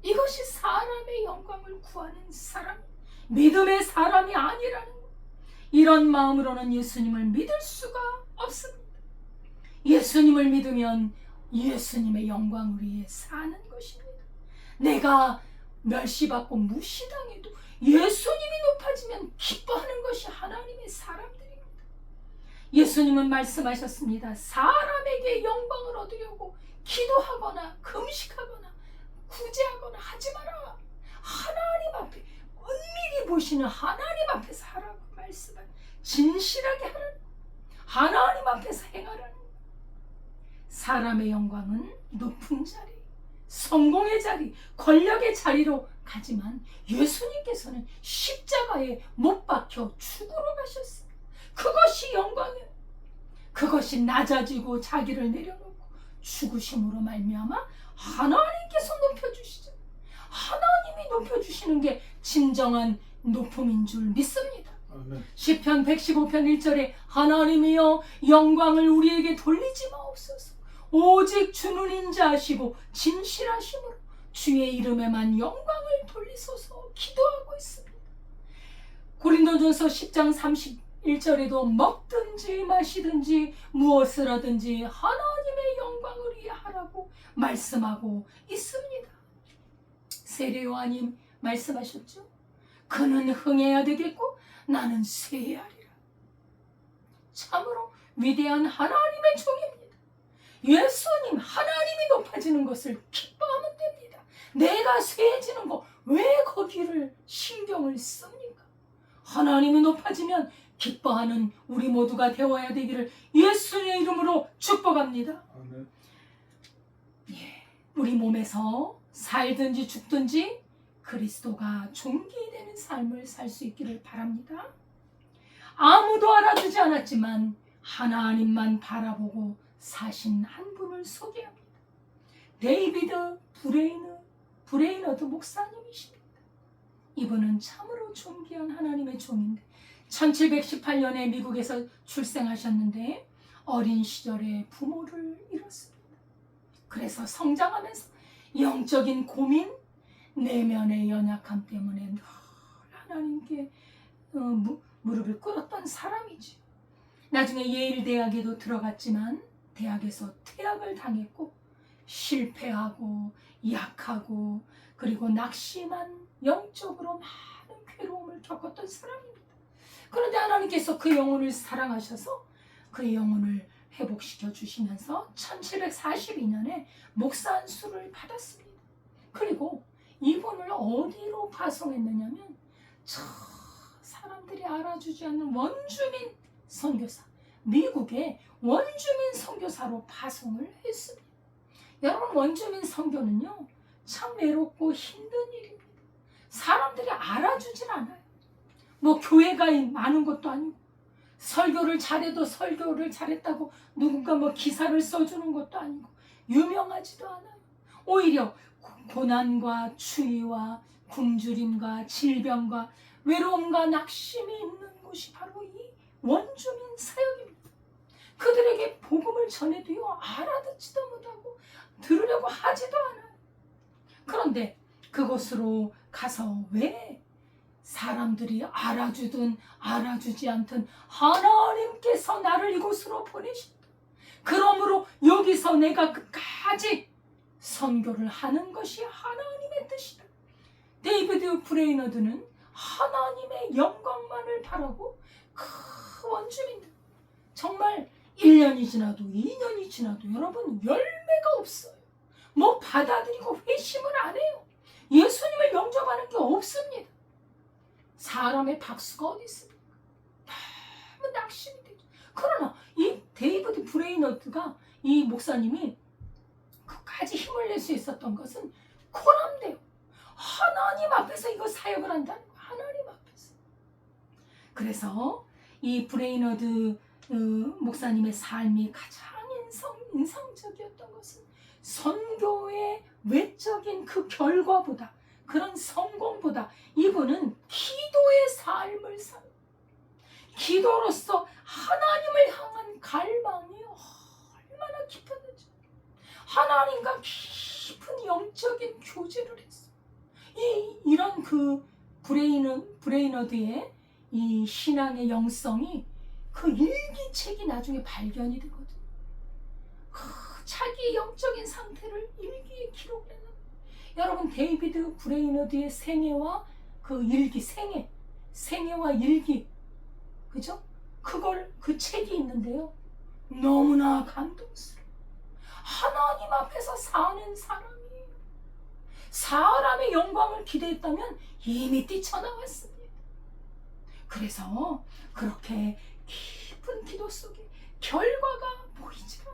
이것이 사람의 영광을 구하는 사람, 믿음의 사람이 아니라는 것. 이런 마음으로는 예수님을 믿을 수가 없습니다. 예수님을 믿으면 예수님의 영광을 위해 사는 것입니다. 내가 멸시받고 무시당해도 예수님이 높아지면 기뻐하는 것이 하나님의 사람들입니다. 예수님은 말씀하셨습니다. 사람에게 영광을 얻으려고 기도하거나 금식하거나 구제하거나 하지 마라. 하나님 앞에 은밀히 보시는 하나님 앞에서 하라고 말씀을 진실하게 하라는, 하나님 앞에서 행하라는. 사람의 영광은 높은 자리, 성공의 자리, 권력의 자리로 가지만 예수님께서는 십자가에 못 박혀 죽으러 가셨어요. 그것이 영광이에요. 그것이 낮아지고 자기를 내려놓고 죽으심으로 말미암아 하나님께서 높여주시죠. 하나님이 높여주시는 게 진정한 높음인 줄 믿습니다. 아멘. 시편 115편 1절에 하나님이여 영광을 우리에게 돌리지 마옵소서. 오직 주는 인자하시고 진실하심으로 주의 이름에만 영광을 돌리소서 기도하고 있습니다. 고린도전서 10장 31절에도 먹든지 마시든지 무엇을 하든지 하나님의 영광을 위해 하라고 말씀하고 있습니다. 세례 요한님 말씀하셨죠. 그는 흥해야 되겠고 나는 쇠하리라. 참으로 위대한 하나님의 종입니다. 예수님, 하나님이 높아지는 것을 기뻐하면 됩니다. 내가 쇠해지는 거 왜 거기를 신경을 씁니까? 하나님이 높아지면 기뻐하는 우리 모두가 되어야 되기를 예수의 이름으로 축복합니다. 아멘. 우리 몸에서 살든지 죽든지 그리스도가 존귀되는 삶을 살 수 있기를 바랍니다. 아무도 알아주지 않았지만 하나님만 바라보고 사신 한 분을 소개합니다. 데이비드 브레이너드 목사님이십니다. 이분은 참으로 존귀한 하나님의 종인데 1718년에 미국에서 출생하셨는데 어린 시절에 부모를 잃었습니다. 그래서 성장하면서 영적인 고민, 내면의 연약함 때문에 늘 하나님께 무릎을 꿇었던 사람이지. 나중에 예일 대학에도 들어갔지만 대학에서 퇴학을 당했고 실패하고 약하고 그리고 낙심한 영적으로 많은 괴로움을 겪었던 사람입니다. 그런데 하나님께서 그 영혼을 사랑하셔서 그 영혼을 회복시켜 주시면서 1742년에 목사 안수를 받았습니다. 그리고 이분을 어디로 파송했느냐면 저 사람들이 알아주지 않는 원주민 선교사, 미국의 원주민 선교사로 파송을 했습니다. 여러분, 원주민 선교는요 참 외롭고 힘든 일입니다. 사람들이 알아주질 않아요. 뭐 교회가 많은 것도 아니고, 설교를 잘해도 설교를 잘했다고 누군가 뭐 기사를 써주는 것도 아니고, 유명하지도 않아요. 오히려 고난과 추위와 굶주림과 질병과 외로움과 낙심이 있는 곳이 바로 이 원주민 사역입니다. 그들에게 복음을 전해도요 알아듣지도 못하고 들으려고 하지도 않아요. 그런데 그곳으로 가서 왜 사람들이 알아주든 알아주지 않든 하나님께서 나를 이곳으로 보내신다. 그러므로 여기서 내가 끝까지 선교를 하는 것이 하나님의 뜻이다. 데이비드 브레이너드는 하나님의 영광만을 바라고 그 원주민들, 정말 1년이 지나도 2년이 지나도 여러분 열매가 없어요. 뭐 받아들이고 회심을 안 해요. 예수님을 영접하는 게 없습니다. 사람의 박수가 어디 있습니까? 너무 낙심이 되죠. 그러나 이 데이비드 브레이너드가, 이 목사님이 끝까지 힘을 낼 수 있었던 것은 코람데요. 하나님 앞에서 이거 사역을 한다는 거예요. 하나님 앞에서. 그래서 이 브레이너드 목사님의 삶이 가장 인상적이었던 것은 선교의 외적인 그 결과보다, 그런 성공보다 이분은 기도의 삶을 산, 기도로서 하나님을 향한 갈망이 얼마나 깊었는지, 하나님과 깊은 영적인 교제를 했어. 이런 그 브레이너드의 이 신앙의 영성이 그 일기책이 나중에 발견이 되거든. 자기의 영적인 상태를 일기에 기록해 놔. 여러분, 데이비드 브레이너드의 생애와 그 일기, 생애와 일기, 그죠? 그 책이 있는데요, 너무나 감동스러워. 하나님 앞에서 사는 사람이에요. 사람의 영광을 기대했다면 이미 뛰쳐나왔습니다. 그래서 그렇게 깊은 기도 속에 결과가 보이지 않아.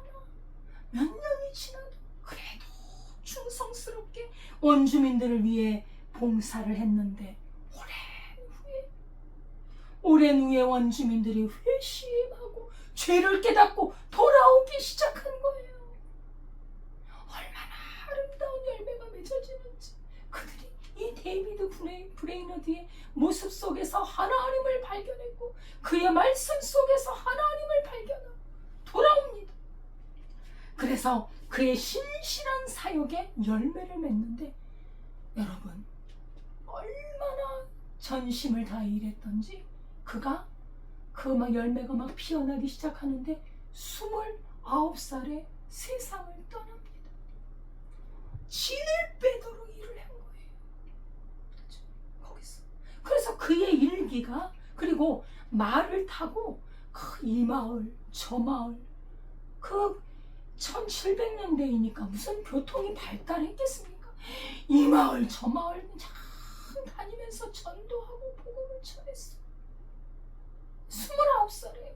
몇 년이 지나도 그래도 충성스럽게 원주민들을 위해 봉사를 했는데, 오랜 후에 원주민들이 회심하고 죄를 깨닫고 돌아오기 시작한 거예요. 얼마나 아름다운 열매가 맺어지는지, 그들이 이 데이비드 브레이너드의 모습 속에서 하나님을 발견했고 그의 말씀 속에서 하나님을 발견하고 돌아옵니다. 그래서 그의 신실한 사역에 열매를 맺는데, 여러분 얼마나 전심을 다해 일했던지 그가 그 막 열매가 막 피어나기 시작하는데 29살에 세상을 떠납니다. 진을 빼도록 일을 한 거예요. 그렇죠? 거기서. 그래서 그의 일기가, 그리고 말을 타고 이 마을 저 마을, 그 1700년대이니까 무슨 교통이 발달했겠습니까? 이 마을 저 마을 참 다니면서 전도하고 복음을 전했어. 29살에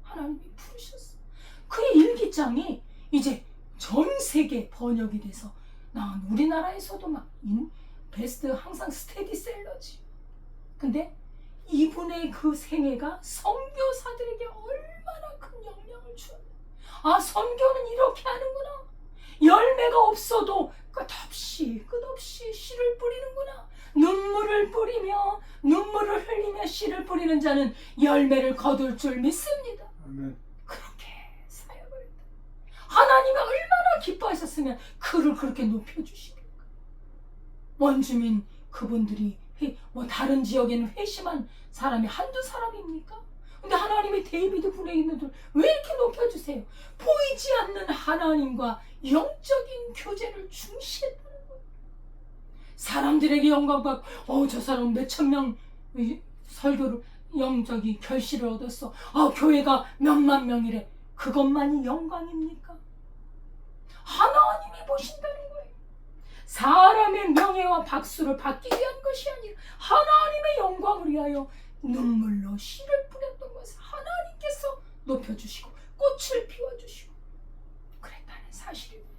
하나님이 부르셨어. 그의 일기장이 이제 전 세계 번역이 돼서 나온, 우리나라에서도 막 베스트 항상 스테디셀러지. 근데 이분의 그 생애가 선교사들에게 얼마나 큰 영향을 주었나. 아, 선교는 이렇게 하는구나. 열매가 없어도 끝없이 씨를 뿌리는구나. 눈물을 흘리며 씨를 뿌리는 자는 열매를 거둘 줄 믿습니다. 아멘. 그렇게 사역을 했다. 하나님이 얼마나 기뻐하셨으면 그를 그렇게 높여주십니까? 원주민 그분들이 뭐 다른 지역에는 회심한 사람이 한두 사람입니까? 근데 하나님이 데이비드 브레이너드를 왜 이렇게 높여주세요? 보이지 않는 하나님과 영적인 교제를 중시했다는 거예요. 사람들에게 영광받고 저 사람 몇천 명 설교를 영적인 결실을 얻었어. 교회가 몇만 명이래. 그것만이 영광입니까? 하나님이 보신다는 거예요. 사람의 명예와 박수를 받기 위한 것이 아니라 하나님의 영광을 위하여 눈물로 씨를 뿌렸던 것을 하나님께서 높여주시고 꽃을 피워주시고 그랬다는 사실입니다.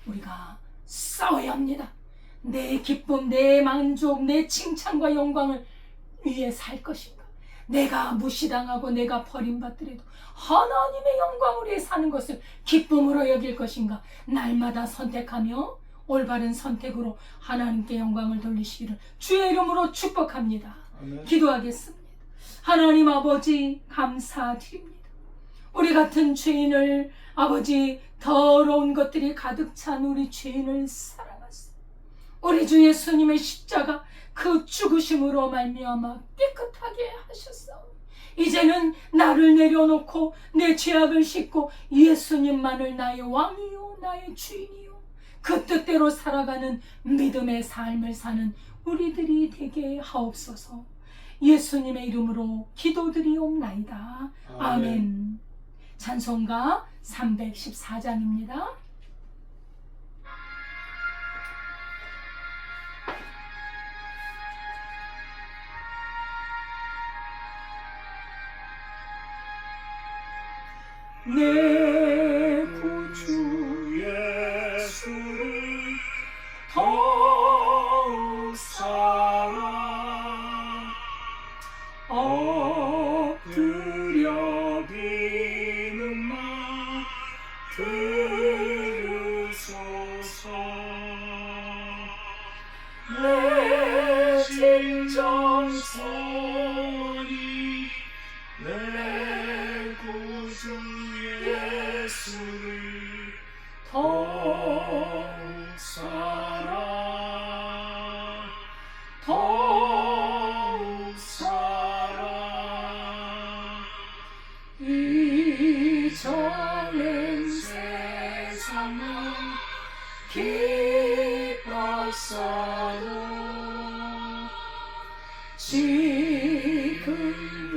우리가 싸워야 합니다. 내 기쁨, 내 만족, 내 칭찬과 영광을 위해 살 것인가? 내가 무시당하고 내가 버림받더라도 하나님의 영광을 위해 사는 것을 기쁨으로 여길 것인가? 날마다 선택하며 올바른 선택으로 하나님께 영광을 돌리시기를 주의 이름으로 축복합니다. 아멘. 기도하겠습니다. 하나님 아버지 감사드립니다. 우리 같은 죄인을 아버지 더러운 것들이 가득 찬 우리 죄인을 사랑하사 우리 주 예수님의 십자가 그 죽으심으로 말미암아 깨끗하게 하셨사오니 이제는 나를 내려놓고 내 죄악을 씻고 예수님만을 나의 왕이요 나의 주인이요 그 뜻대로 살아가는 믿음의 삶을 사는 우리들이 되게 하옵소서. 예수님의 이름으로 기도드리옵나이다. 아멘. 찬송가 314장입니다. 내 구주 예수를 더욱 사랑 엎드려 비는마 들으소서. 내 진정성이 내 구주 예수를 더욱 사랑 더욱 사랑 이전엔 세상은 기뻤어도 지금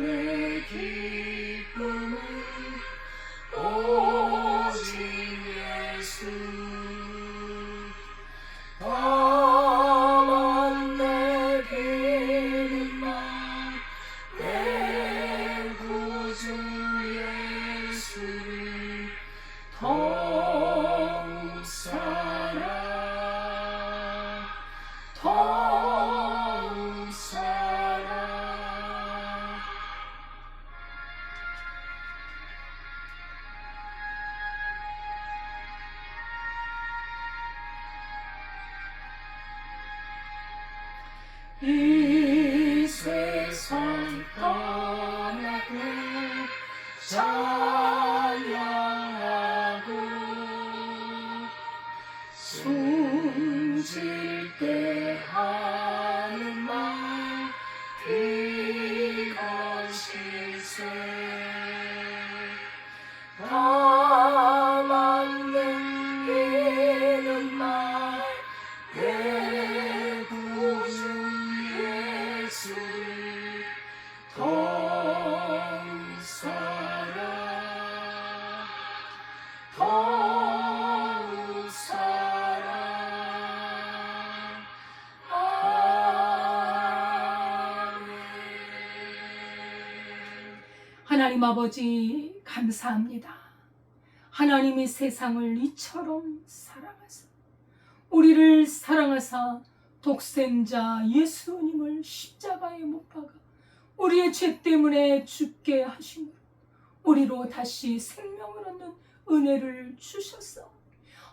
내 기쁨은 오직 예수. 다만 내게는 내 구주 예수를 더욱 사랑 더욱 사랑. 이 세상 떠나고 찬양하고 숨질 때 하는 말 이것일세. 다만 넘기는 말 내 구주 예수를 더욱 사랑 더욱 사랑. 아멘. 하나님 아버지 감사합니다. 하나님이 세상을 이처럼 사랑하사 우리를 사랑하사 독생자 예수님을 십자가에 못 박아 우리의 죄 때문에 죽게 하심으로 우리로 다시 생명을 얻는 은혜를 주셨사오니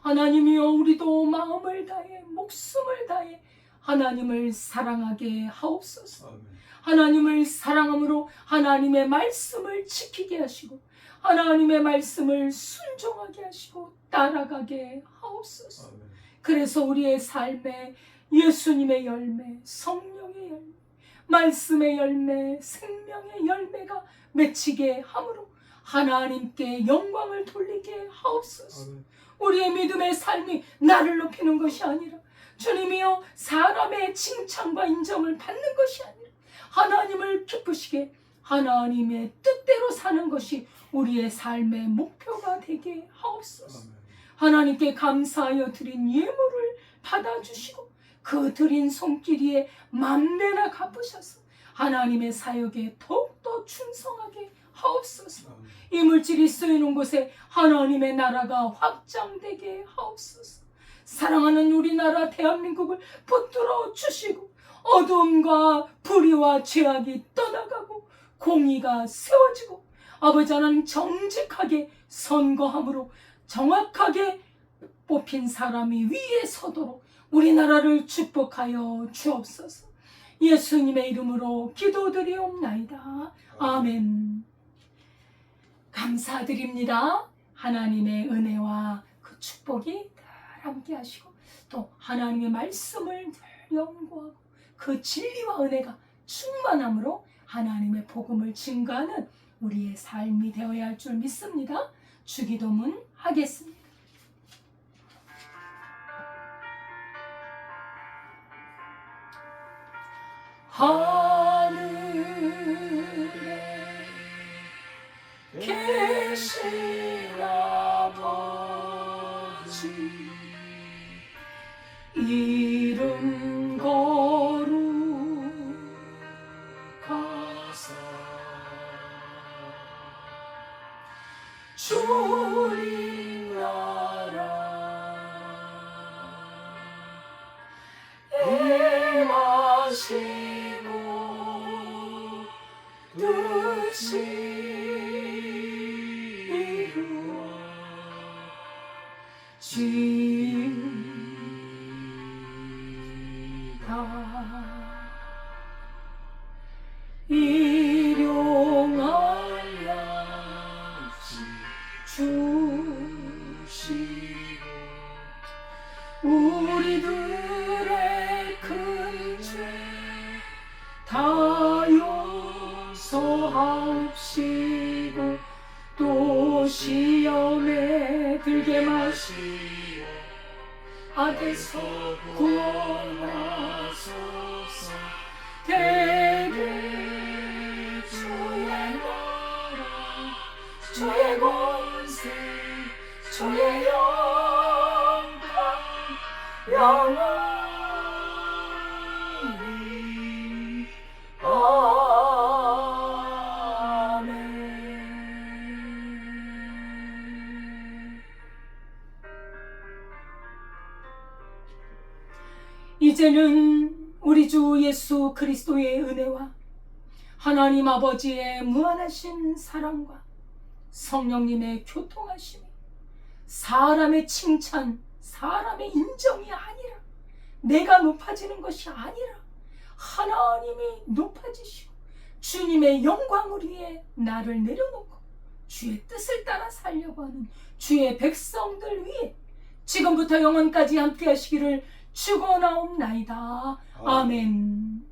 하나님이여 우리도 마음을 다해 목숨을 다해 하나님을 사랑하게 하옵소서. 아멘. 하나님을 사랑함으로 하나님의 말씀을 지키게 하시고 하나님의 말씀을 순종하게 하시고 따라가게 하옵소서. 아멘. 그래서 우리의 삶에 예수님의 열매, 성령의 열매, 말씀의 열매, 생명의 열매가 맺히게 함으로 하나님께 영광을 돌리게 하옵소서. 아멘. 우리의 믿음의 삶이 나를 높이는 것이 아니라 주님이여 사람의 칭찬과 인정을 받는 것이 아니라 하나님을 기쁘시게 하나님의 뜻대로 사는 것이 우리의 삶의 목표가 되게 하옵소서. 하나님께 감사하여 드린 예물을 받아주시고 그 드린 손길이에 만배나 갚으셔서 하나님의 사역에 더욱더 충성하게 하옵소서. 이물질이 쓰이는 곳에 하나님의 나라가 확장되게 하옵소서. 사랑하는 우리나라 대한민국을 붙들어 주시고 어둠과 불의와 죄악이 떠나가고 공의가 세워지고 아버지 하나님 정직하게 선거함으로 정확하게 뽑힌 사람이 위에 서도록 우리나라를 축복하여 주옵소서. 예수님의 이름으로 기도드리옵나이다. 아멘. 감사드립니다. 하나님의 은혜와 그 축복이 늘 함께 하시고 또 하나님의 말씀을 늘 연구하고 그 진리와 은혜가 충만함으로 하나님의 복음을 증거하는 우리의 삶이 되어야 할 줄 믿습니다. 주기도문 하겠습니다. 하늘에 계신 아버지 이름 거룩하사 주님 나라 행하시고 뜻이 이루어 지다 일용할 양식 주시고 우리들의 큰 죄 다 용서하옵시고 또 시험에 들게 마시어 악에서 구원하소서. 대개 주의 나라 주의 권세 주의 영광 영원히 아멘. 이제는 우리 주 예수 그리스도의 은혜와 하나님 아버지의 무한하신 사랑과 성령님의 교통하심이 사람의 칭찬, 사람의 인정이 아니라 내가 높아지는 것이 아니라 하나님이 높아지시고 주님의 영광을 위해 나를 내려놓고 주의 뜻을 따라 살려고 하는 주의 백성들 위해 지금부터 영원까지 함께 하시기를 축원하옵나이다. 아멘.